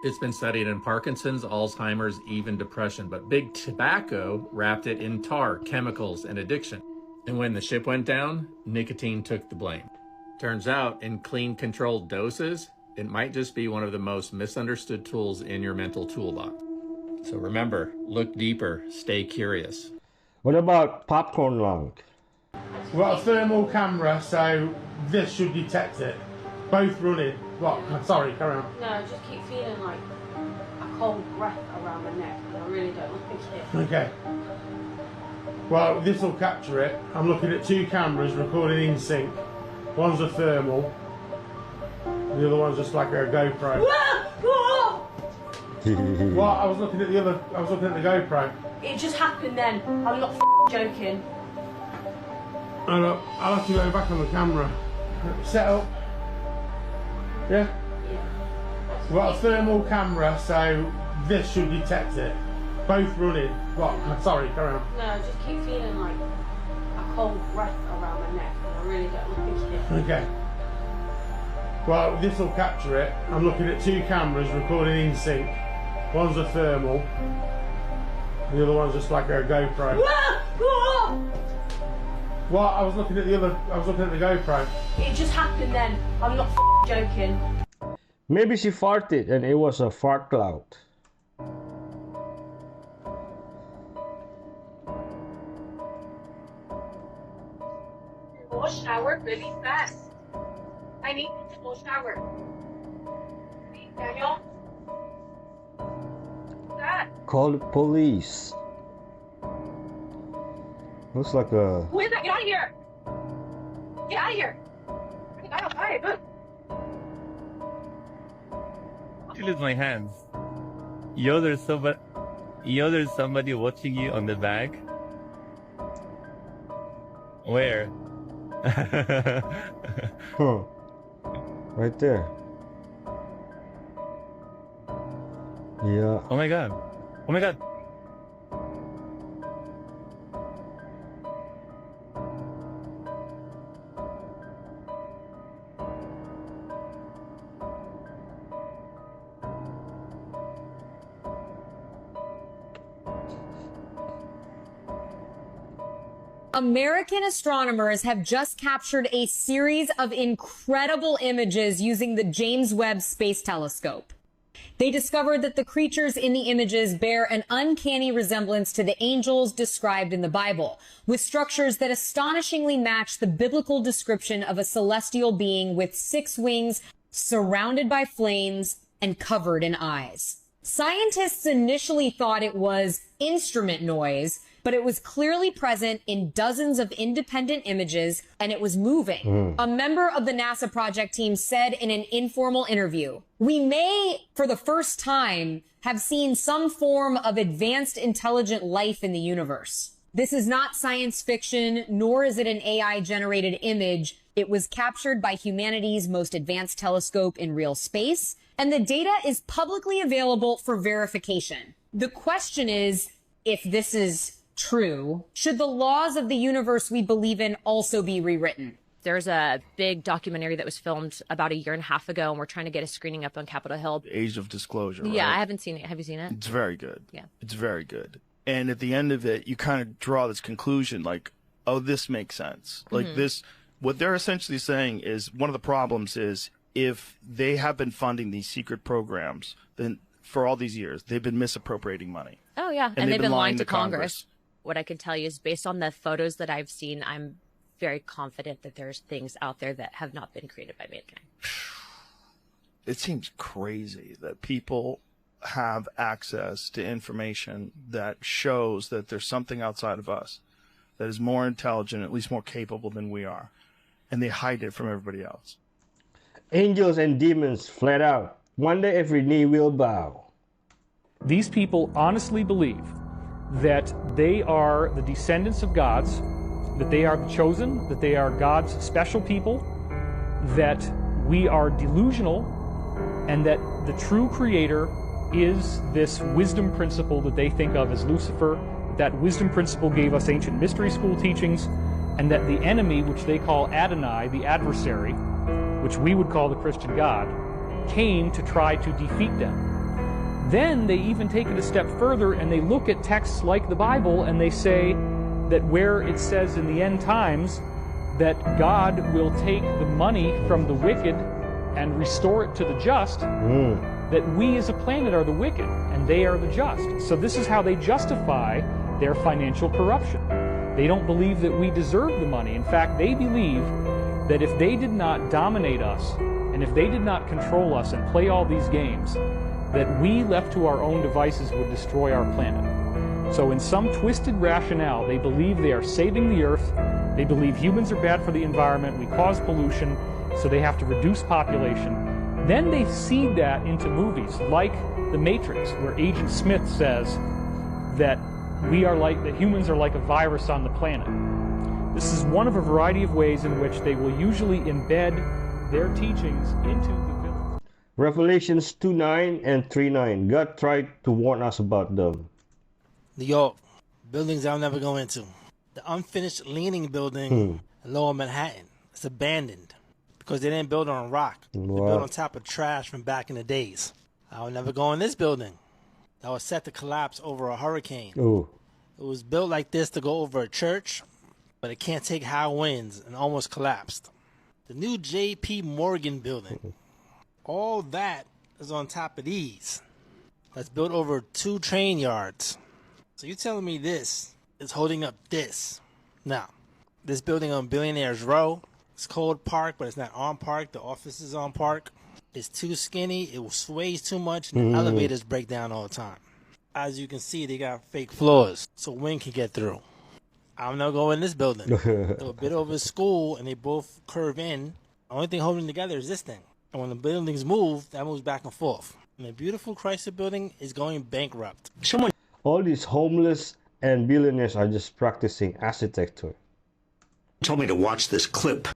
It's been studied in Parkinson's, Alzheimer's, even depression, but big tobacco wrapped it in tar, chemicals, and addiction. And when the ship went down, nicotine took the blame. Turns out, in clean, controlled doses, it might just be one of the most misunderstood tools in your mental toolbox. So remember, look deeper, stay curious. What about popcorn lung? We've got a thermal camera, so this should detect it. Both running. What? Sorry, carry on. No, I just keep feeling like a cold breath around my neck, and I really don't like it. Okay. Well, this will capture it. I'm looking at 2 cameras recording in sync. One's a thermal, the other one's just like a GoPro. What? I was looking at the GoPro. It just happened then. I'm not joking. I'll have to go back on the camera. Set up. Yeah? We've got a thermal camera, so this should detect it. Both running. What? Sorry, carry on. No, I just keep feeling like a cold breath around my neck, and I really don't like it. Okay. Well, this will capture it. I'm looking at 2 cameras recording in sync. One's a thermal, the other one's just like a GoPro. What? I was looking at the GoPro. It just happened then. I'm not joking. Maybe she farted and it was a fart cloud. Go shower really fast. I need to go shower. Daniel? What's that? Call the police. Looks like a... Who is that? Get out of here! Get out of here! Get outside, look! She lose my hands. Yo, there's somebody watching you on the back. Where? Huh. Right there. Yeah. Oh my god. Oh my god. American astronomers have just captured a series of incredible images using the James Webb Space Telescope. They discovered that the creatures in the images bear an uncanny resemblance to the angels described in the Bible, with structures that astonishingly match the biblical description of a celestial being with 6 wings, surrounded by flames, and covered in eyes. Scientists initially thought it was instrument noise, but it was clearly present in dozens of independent images, and it was moving. A member of the NASA project team said in an informal interview, "We may, for the first time, have seen some form of advanced intelligent life in the universe. This is not science fiction, nor is it an AI-generated image. It was captured by humanity's most advanced telescope in real space, and the data is publicly available for verification." The question is, if this is true, should the laws of the universe we believe in also be rewritten? There's a big documentary that was filmed about 1.5 years ago, and we're trying to get a screening up on Capitol Hill. Age of Disclosure. Yeah, right? I haven't seen it. Have you seen it? It's very good. Yeah. It's very good. And at the end of it, you kind of draw this conclusion like, oh, this makes sense. Like this, what they're essentially saying is one of the problems is if they have been funding these secret programs, then for all these years, they've been misappropriating money. Oh, yeah. And they've been lying to Congress. What I can tell you is based on the photos that I've seen, I'm very confident that there's things out there that have not been created by mankind. It seems crazy that people have access to information that shows that there's something outside of us that is more intelligent, at least more capable than we are, and they hide it from everybody else. Angels and demons fled out. One day every knee will bow. These people honestly believe that they are the descendants of gods, that they are the chosen, that they are God's special people, that we are delusional, and that the true creator is this wisdom principle that they think of as Lucifer. That wisdom principle gave us ancient mystery school teachings, and that the enemy, which they call Adonai, the adversary, which we would call the Christian God, came to try to defeat them. Then they even take it a step further and they look at texts like the Bible and they say that where it says in the end times that God will take the money from the wicked and restore it to the just, that we as a planet are the wicked and they are the just. So this is how they justify their financial corruption. They don't believe that we deserve the money. In fact, they believe that if they did not dominate us and if they did not control us and play all these games, that we left to our own devices would destroy our planet. So in some twisted rationale, they believe they are saving the earth. They believe humans are bad for the environment. We cause pollution, so they have to reduce population. Then they seed that into movies like The Matrix, where Agent Smith says that that humans are like a virus on the planet. This is one of a variety of ways in which they will usually embed their teachings into the village. Revelations 2:9 and 3:9. God tried to warn us about them. New York, buildings I'll never go into. The unfinished Leaning Building in Lower Manhattan. It's abandoned because they didn't build it on rock. They built on top of trash from back in the days. I will never go in this building. That was set to collapse over a hurricane. Ooh. It was built like this to go over a church, but it can't take high winds and almost collapsed. The new J.P. Morgan building. All that is on top of these. That's built over 2 train yards. So you're telling me this is holding up this? Now, this building on Billionaires Row, it's called Park, but it's not on Park. The office is on Park. It's too skinny. It sways too much, and the elevators break down all the time. As you can see, they got fake floors, so wind can get through. I'm not going in this building. They're a bit over school, and they both curve in. The only thing holding together is this thing. And when the buildings move, that moves back and forth. And the beautiful Chrysler building is going bankrupt. All these homeless and billionaires are just practicing architecture. Told me to watch this clip.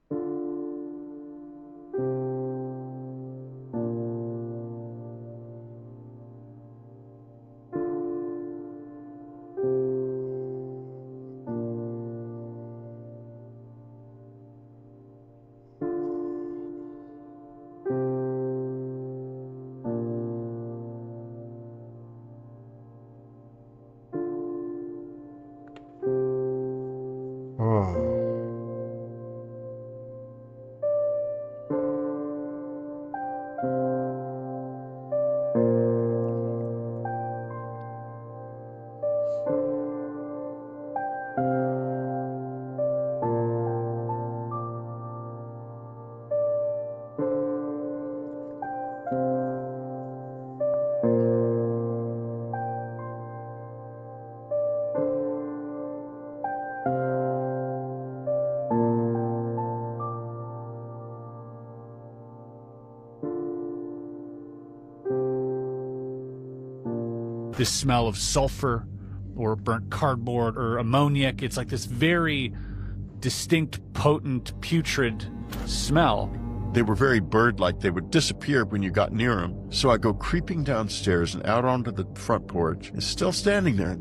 This smell of sulfur or burnt cardboard or ammoniac. It's like this very distinct, potent, putrid smell. They were very bird-like. They would disappear when you got near them. So I go creeping downstairs and out onto the front porch. It's still standing there,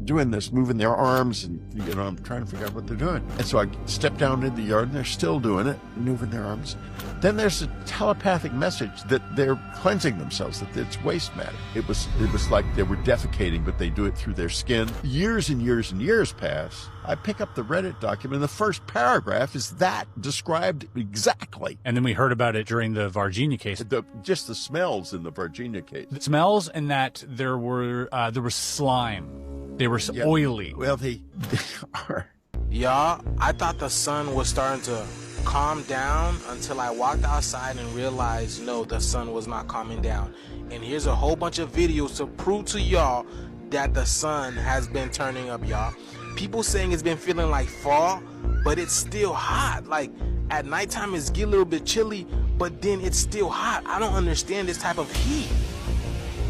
doing this, moving their arms, and I'm trying to figure out what they're doing. And so I step down in the yard, and they're still doing it, moving their arms. Then there's a telepathic message that they're cleansing themselves, that it's waste matter. It was like they were defecating, but they do it through their skin. Years and years and years pass. I pick up the Reddit document, and the first paragraph is that described exactly. And then we heard about it during the Varginha case. Just the smells in the Varginha case. The smells, and that there was slime. They were oily. Well, they are. Y'all, I thought the sun was starting to calm down until I walked outside and realized, no, the sun was not calming down. And here's a whole bunch of videos to prove to y'all that the sun has been turning up, y'all. People saying it's been feeling like fall, but it's still hot. Like, at nighttime it's get a little bit chilly, but then it's still hot. I don't understand this type of heat.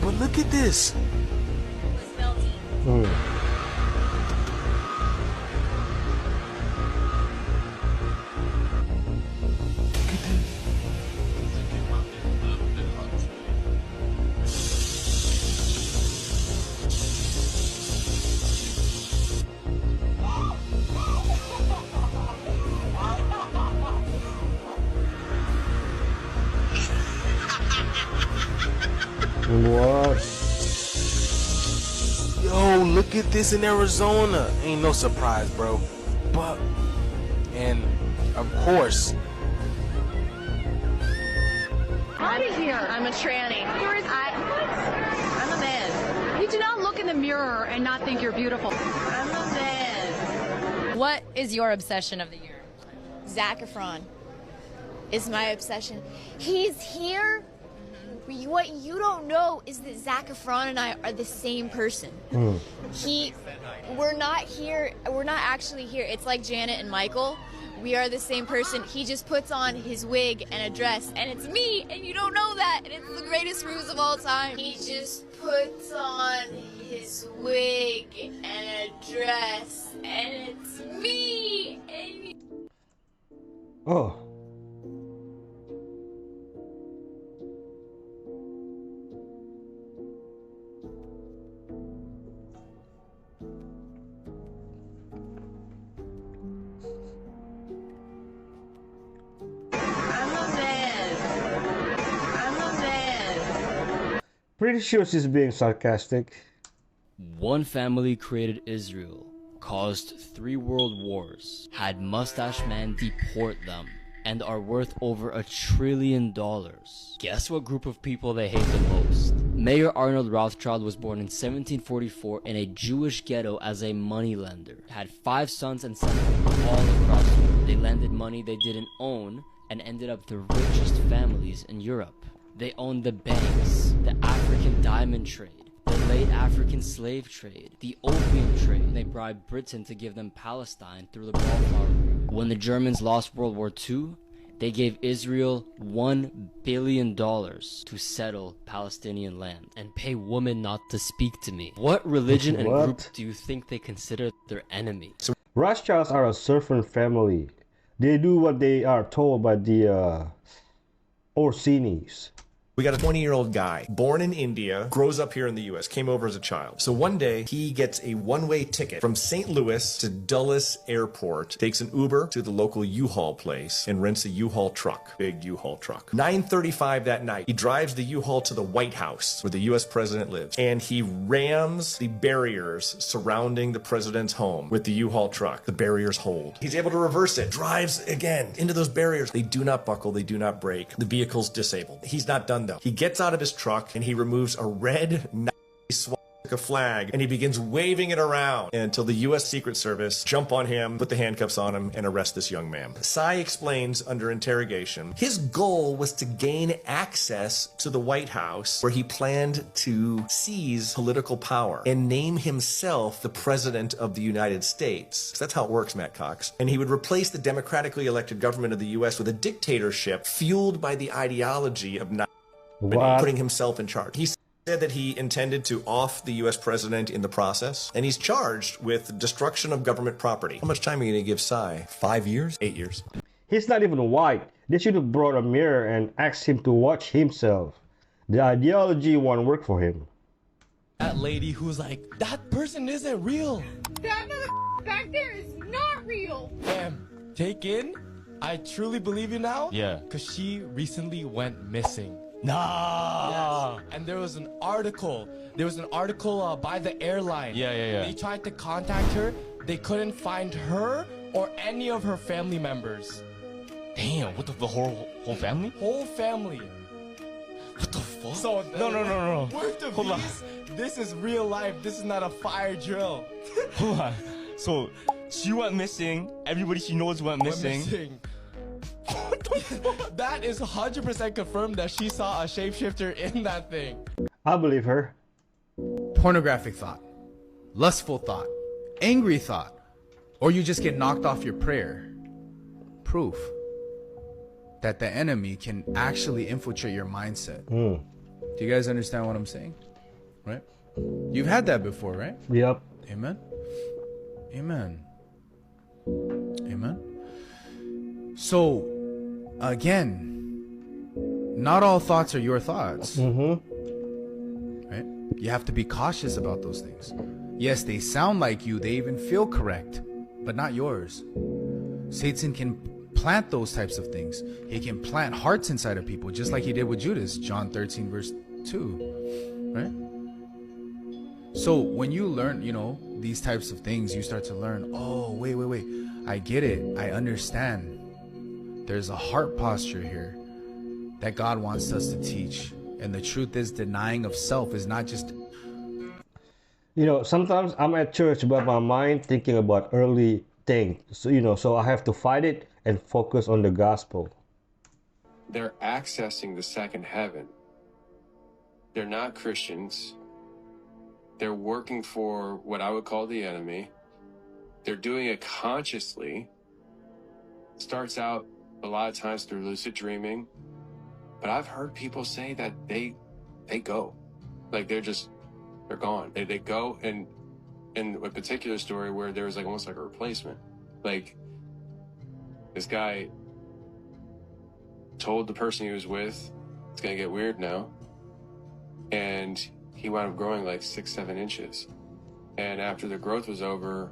But look at this. What? Yo, look at this in Arizona. Ain't no surprise, bro. But, and of course. Mommy, of here. I'm a tranny. I'm a man. You do not look in the mirror and not think you're beautiful. I'm a man. What is your obsession of the year? Zac Efron is my obsession. He's here. What you don't know is that Zac Efron and I are the same person. We're not here. We're not actually here. It's like Janet and Michael. We are the same person. He just puts on his wig and a dress, and it's me, and you don't know that, and it's the greatest ruse of all time. He just puts on his wig and a dress, and it's me. And Oh. Pretty sure she's being sarcastic. One family created Israel, caused 3 world wars, had Mustache Man deport them, and are worth over $1 trillion. Guess what group of people they hate the most? Mayor Arnold Rothschild was born in 1744 in a Jewish ghetto as a moneylender. Had 5 sons and sent them all across Europe. They lended money they didn't own and ended up the richest families in Europe. They owned the banks, the African diamond trade, the late African slave trade, the opium trade. They bribed Britain to give them Palestine through the Balfour Agreement. When the Germans lost World War II, they gave Israel $1 billion to settle Palestinian land and pay women not to speak to me. What religion and group do you think they consider their enemy? Rothschilds are a servant family. They do what they are told by the Orsinis. We got a 20-year-old guy, born in India, grows up here in the U.S., came over as a child. So one day, he gets a one-way ticket from St. Louis to Dulles Airport, takes an Uber to the local U-Haul place, and rents a U-Haul truck, big U-Haul truck. 9:35 that night, he drives the U-Haul to the White House, where the U.S. president lives, and he rams the barriers surrounding the president's home with the U-Haul truck. The barriers hold. He's able to reverse it, drives again into those barriers. They do not buckle, they do not break. The vehicle's disabled. He's not done though. He gets out of his truck and he removes a red swastika flag and he begins waving it around until the U.S. Secret Service jump on him, put the handcuffs on him, and arrest this young man. Tsai explains under interrogation, his goal was to gain access to the White House where he planned to seize political power and name himself the President of the United States. So that's how it works, Matt Cox. And he would replace the democratically elected government of the U.S. with a dictatorship fueled by the ideology of putting himself in charge. He said that he intended to off the U.S. president in the process, and he's charged with destruction of government property. How much time are you going to give Tsai? 5 years? 8 years? He's not even white. They should have brought a mirror and asked him to watch himself. The ideology won't work for him. That lady who's like, that person isn't real. That back there is not real. Damn, take in? I truly believe you now? Yeah. Because she recently went missing. Nah. Yes. And there was an article. By the airline. Yeah. They tried to contact her. They couldn't find her or any of her family members. Damn, what the whole family? Whole family. What the fuck? So No. Worth of Hold on. This is real life. This is not a fire drill. Hold on. So she went missing. Everybody she knows went missing. That is 100% confirmed that she saw a shapeshifter in that thing. I believe her. Pornographic thought, lustful thought, angry thought, or you just get knocked off your prayer. Proof that the enemy can actually infiltrate your mindset. Do you guys understand what I'm saying? Right? You've had that before, right? Yep. Amen. Amen. Amen. So, again, not all thoughts are your thoughts. Right? You have to be cautious about those things. Yes, they sound like you, they even feel correct, but not yours. Satan can plant those types of things. He can plant hearts inside of people, just like he did with Judas, John 13 verse 2. Right? So when you learn, these types of things, you start to learn, oh, wait. I get it. I understand. There's a heart posture here. that God wants us to teach. And the truth is, denying of self is not just... You know, sometimes I'm at church, but my mind thinking about early things. So, you know, so I have to fight it and focus on the gospel. They're accessing the second heaven. They're not Christians. They're working for what I would call the enemy. They're doing it consciously. Starts out a lot of times through lucid dreaming. But I've heard people say that they go. Like they're gone. They go, and in a particular story where there was like almost like a replacement. Like this guy told the person he was with, it's gonna get weird now. And he wound up growing like 6-7 inches. And after the growth was over,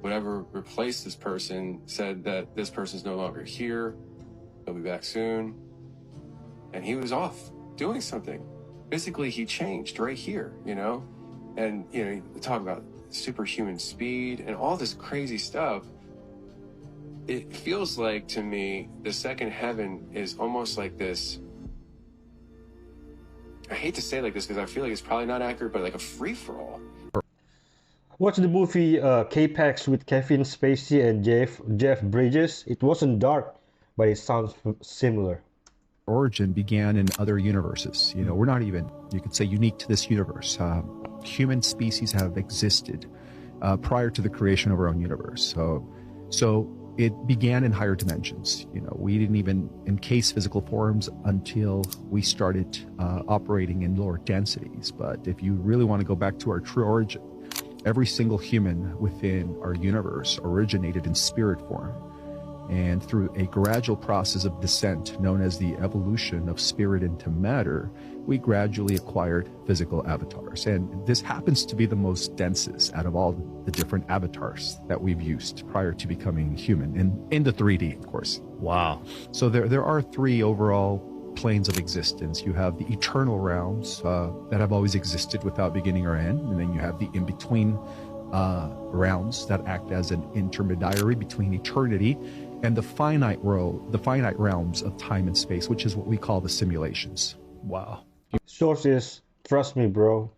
whatever replaced this person said that this person's no longer here. He'll be back soon. And he was off doing something. Physically, he changed right here, you know? And, you know, you talk about superhuman speed and all this crazy stuff. It feels like, to me, the second heaven is almost like this. I hate to say it like this because I feel like it's probably not accurate, but like a free-for-all. Watch the movie K-Pax with Kevin Spacey and Jeff Bridges. It wasn't dark, but it sounds similar. Origin began in other universes. You know, we're not even, you could say, unique to this universe. Human species have existed prior to the creation of our own universe. So it began in higher dimensions. You know, we didn't even encase physical forms until we started operating in lower densities. But if you really want to go back to our true origin, every single human within our universe originated in spirit form. And through a gradual process of descent known as the evolution of spirit into matter, we gradually acquired physical avatars. And this happens to be the most densest out of all the different avatars that we've used prior to becoming human, in the 3D, of course. Wow. So there are three overall planes of existence. You have the eternal realms that have always existed without beginning or end. And then you have the in-between realms that act as an intermediary between eternity and the finite realms of time and space, which is what we call the simulations. Wow. Sources, trust me, bro.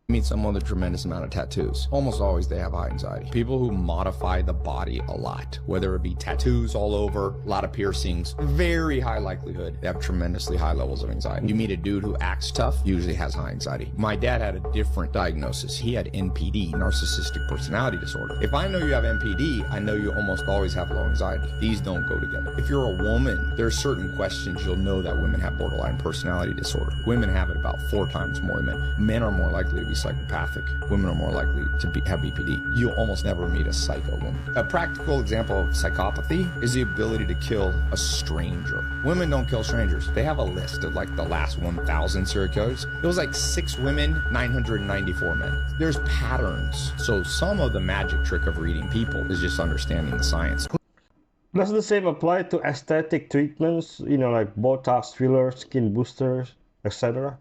Meet someone with a tremendous amount of tattoos. Almost always they have high anxiety. People who modify the body a lot, whether it be tattoos all over, a lot of piercings, very high likelihood they have tremendously high levels of anxiety. You meet a dude who acts tough, usually has high anxiety. My dad had a different diagnosis. He had NPD, narcissistic personality disorder. If I know you have NPD, I know you almost always have low anxiety. These don't go together. If you're a woman, there are certain questions you'll know that women have borderline personality disorder. Women have it about 4 times more than men. Men are more likely to be psychopathic. Women are more likely to have BPD. You'll almost never meet a psycho woman. A practical example of psychopathy is the ability to kill a stranger. Women don't kill strangers. They have a list of like the last 1,000 serial killers. It was like 6 women, 994 men. There's patterns. So some of the magic trick of reading people is just understanding the science. Does the same apply to aesthetic treatments, you know, like Botox, fillers, skin boosters, etc.?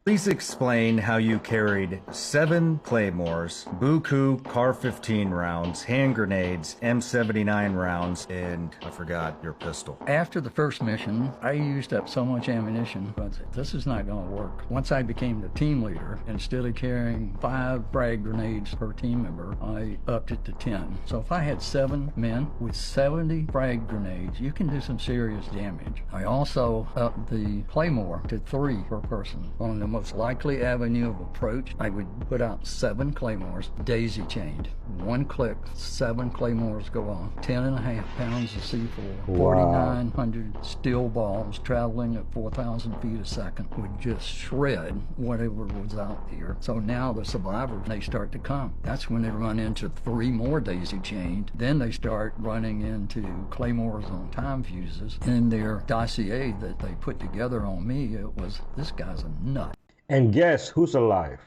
Please explain how you carried 7 claymores, Buku Car-15 rounds, hand grenades, M79 rounds, and I forgot your pistol. After the first mission, I used up so much ammunition, but this is not going to work. Once I became the team leader, instead of carrying 5 frag grenades per team member, I upped it to 10. So if I had 7 men with 70 frag grenades, you can do some serious damage. I also upped the claymore to 3 per person. On the most likely avenue of approach, I would put out 7 claymores, daisy chained. 1 click, 7 claymores go off. 10.5 pounds of C4, wow. 4,900 steel balls traveling at 4,000 feet a second would just shred whatever was out there. So now the survivors, they start to come. That's when they run into 3 more daisy chained. Then they start running into claymores on time fuses. In their dossier that they put together on me, it was, this guy's a nut. And guess who's alive?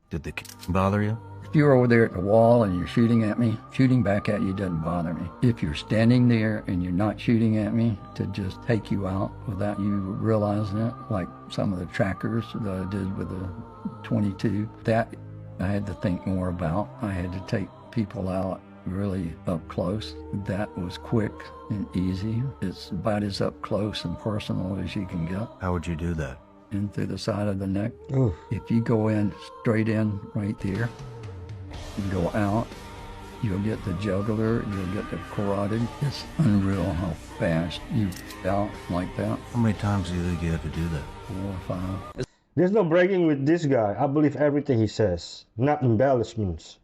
Did the bother you? If you're over there at the wall and you're shooting at me, shooting back at you doesn't bother me. If you're standing there and you're not shooting at me to just take you out without you realizing it, like some of the trackers that I did with the 22, that I had to think more about. I had to take people out really up close. That was quick and easy. It's about as up close and personal as you can get. How would you do that? In through the side of the neck. Oof. If you go in straight in right there and go out, you'll get the jugular, you'll get the carotid. It's unreal how fast you out like that. How many times do you think you have to do that? 4 or 5. There's no bragging with this guy. I believe everything he says, not embellishments.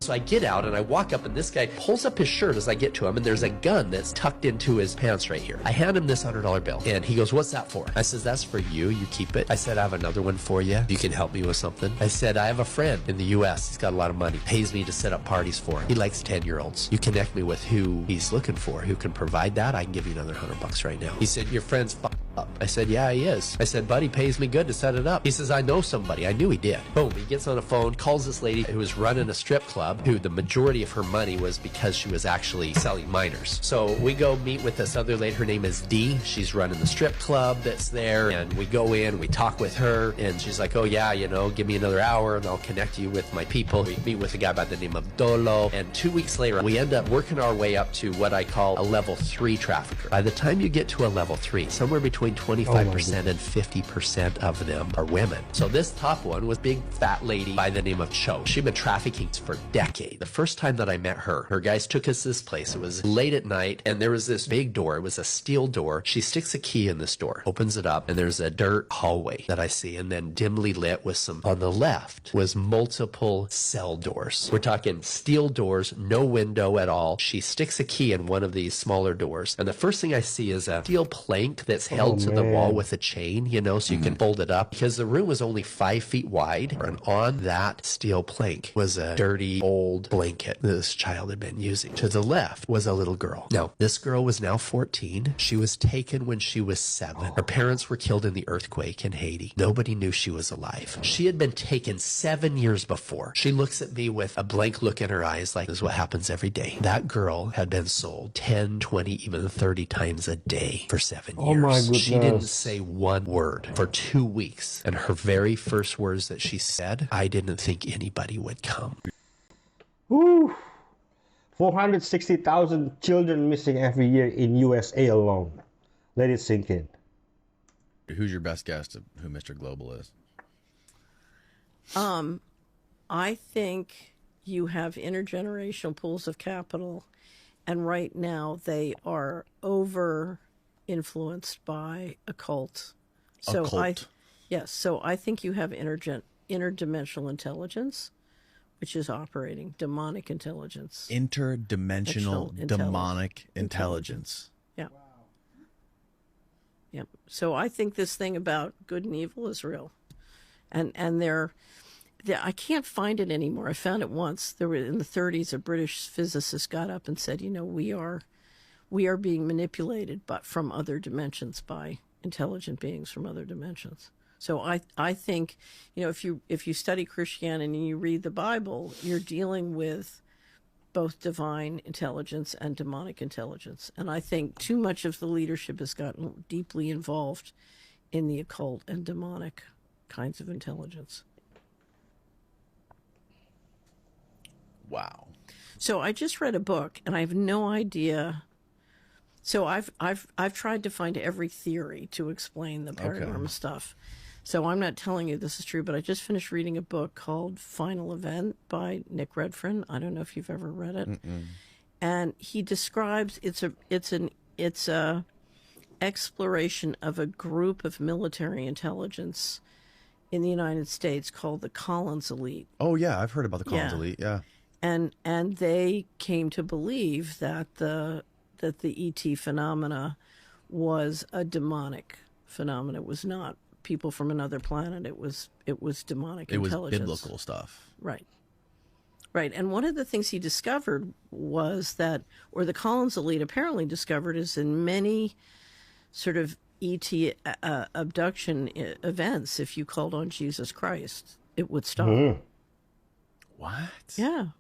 So I get out and I walk up and this guy pulls up his shirt as I get to him and there's a gun that's tucked into his pants right here. I hand him this $100 bill and he goes, "What's that for?" I says, "That's for you. You keep it." I said, "I have another one for you. You can help me with something." I said, "I have a friend in the U.S. He's got a lot of money. Pays me to set up parties for him. He likes 10-year-olds. You connect me with who he's looking for, who can provide that. I can give you another $100 right now." He said, "Your friend's up." I said, "Yeah, he is." I said, "Buddy pays me good to set it up." He says, "I know somebody." I knew he did. Boom, he gets on the phone, calls this lady who was running a strip club, who the majority of her money was because she was actually selling minors. So we go meet with this other lady. Her name is Dee. She's running the strip club that's there. And we go in, we talk with her, and she's like, "Oh yeah, you know, give me another hour and I'll connect you with my people." We meet with a guy by the name of Dolo. And 2 weeks later, we end up working our way up to what I call a level 3 trafficker. By the time you get to a level 3, somewhere between 25% and 50% of them are women. So this top one was big fat lady by the name of Cho. She'd been trafficking for decades. The first time that I met her guys took us to this place. It was late at night and there was this big door. It was a steel door. She sticks a key in this door, opens it up, and there's a dirt hallway that I see, and then dimly lit with some, on the left was multiple cell doors. We're talking steel doors, no window at all. She sticks a key in one of these smaller doors, and the first thing I see is a steel plank that's held to the wall with a chain, you know, so you can fold it up, because the room was only 5 feet wide, and on that steel plank was a dirty old blanket this child had been using. To the left was a little girl. Now, this girl was now 14. She was taken when she was 7. Her parents were killed in the earthquake in Haiti. Nobody knew she was alive. She had been taken 7 years before. She looks at me with a blank look in her eyes like this is what happens every day. That girl had been sold 10, 20, even 30 times a day for 7 years. Oh my goodness. She didn't say one word for 2 weeks. And her very first words that she said, "I didn't think anybody would come." Woo! 460,000 children missing every year in USA alone. Let it sink in. Who's your best guess of who Mr. Global is? I think you have intergenerational pools of capital, and right now they are over influenced by occult. So so I think you have interdimensional intelligence, which is operating demonic intelligence. Interdimensional demonic intelligence. Yeah. Yep. So I think this thing about good and evil is real, and I can't find it anymore. I found it once. There were in the 30s, a British physicist got up and said, "You know, we are being manipulated, but from other dimensions by intelligent beings from other dimensions." So I think, you know, if you study Christianity and you read the Bible, you're dealing with both divine intelligence and demonic intelligence. And I think too much of the leadership has gotten deeply involved in the occult and demonic kinds of intelligence. Wow. So I just read a book and I have no idea. So I've tried to find every theory to explain the paranormal stuff. So I'm not telling you this is true, but I just finished reading a book called Final Event by Nick Redfern. I don't know if you've ever read it. And he describes it's a exploration of a group of military intelligence in the United States called the Collins Elite. Oh yeah, I've heard about the Collins Elite. Yeah. And they came to believe that the ET phenomena was a demonic phenomena. It was not people from another planet. It was demonic intelligence. It was biblical stuff. Right. And one of the things he discovered was that, or the Collins Elite apparently discovered, is in many sort of ET abduction events, if you called on Jesus Christ, it would stop. What? Yeah.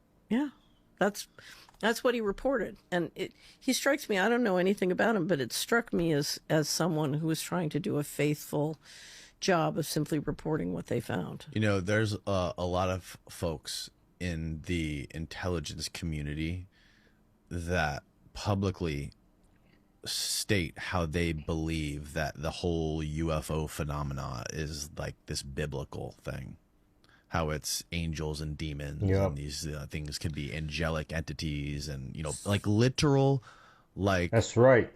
That's what he reported. And he strikes me, I don't know anything about him, but it struck me as someone who was trying to do a faithful job of simply reporting what they found. You know, there's a lot of folks in the intelligence community that publicly state how they believe that the whole UFO phenomena is like this biblical thing, how it's angels and demons, and these things can be angelic entities, and like literal, like that's right,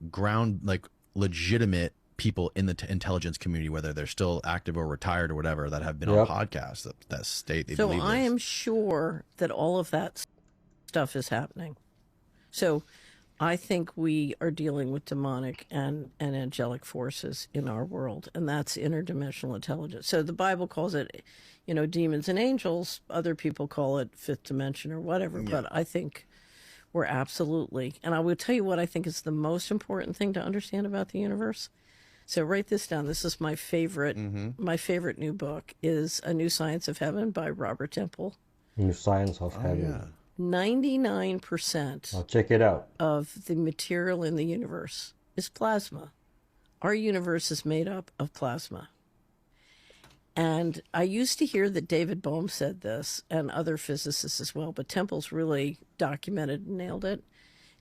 ground, like legitimate people in the intelligence community, whether they're still active or retired or whatever, that have been on podcasts that state they believe So I this. am sure that all of that stuff is happening. So I think we are dealing with demonic and angelic forces in our world, and that's interdimensional intelligence. So the Bible calls it, demons and angels. Other people call it fifth dimension or whatever. Yeah. But I think we're absolutely, and I will tell you what I think is the most important thing to understand about the universe. So write this down. This is my favorite. My favorite new book is A New Science of Heaven by Robert Temple. New Science of Heaven. 99% I'll check it out. of the material in the universe is plasma. Our universe is made up of plasma. And I used to hear that David Bohm said this, and other physicists as well, but Temple's really documented and nailed it.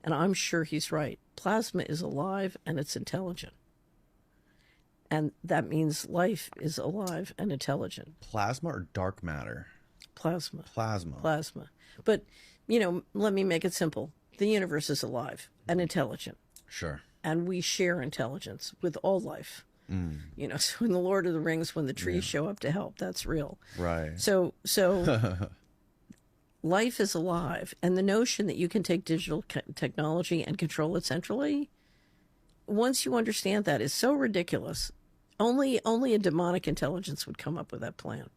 And I'm sure he's right. Plasma is alive and it's intelligent. And that means life is alive and intelligent. Plasma or dark matter? Plasma. Plasma. But, let me make it simple. The universe is alive and intelligent. Sure. And we share intelligence with all life. So in the Lord of the Rings, when the trees show up to help, that's real. Right. So life is alive. And the notion that you can take digital technology and control it centrally, once you understand that, is so ridiculous. Only a demonic intelligence would come up with that plan.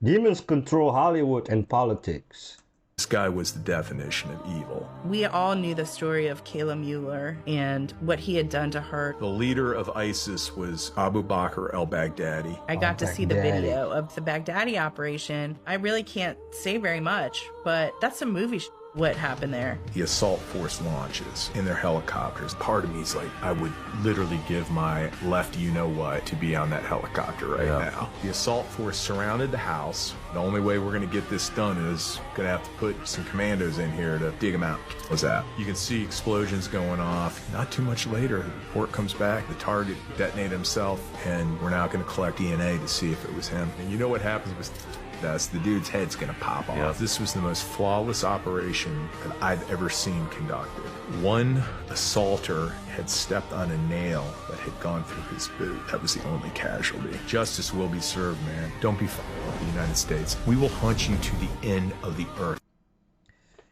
Demons control Hollywood and politics. This guy was the definition of evil. We all knew the story of Kayla Mueller and what he had done to her. The leader of ISIS was Abu Bakr al-Baghdadi. I got to see the video of the Baghdadi operation. I really can't say very much, but that's a movie what happened there. The assault force launches in their helicopters. Part of me is like, I would literally give my left you-know-what to be on that helicopter right now. The assault force surrounded the house. The only way we're going to get this done is going to have to put some commandos in here to dig them out. What's that? You can see explosions going off. Not too much later, the report comes back. The target detonated himself, and we're now going to collect DNA to see if it was him. And you know what happens with us? The dude's head's gonna pop off. This was the most flawless operation that I've ever seen conducted. One assaulter had stepped on a nail that had gone through his boot. That was the only casualty. Justice will be served, man. Don't be f***ing the United States. We will hunt you to the end of the earth.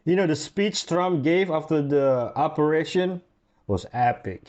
The speech Trump gave after the operation was epic.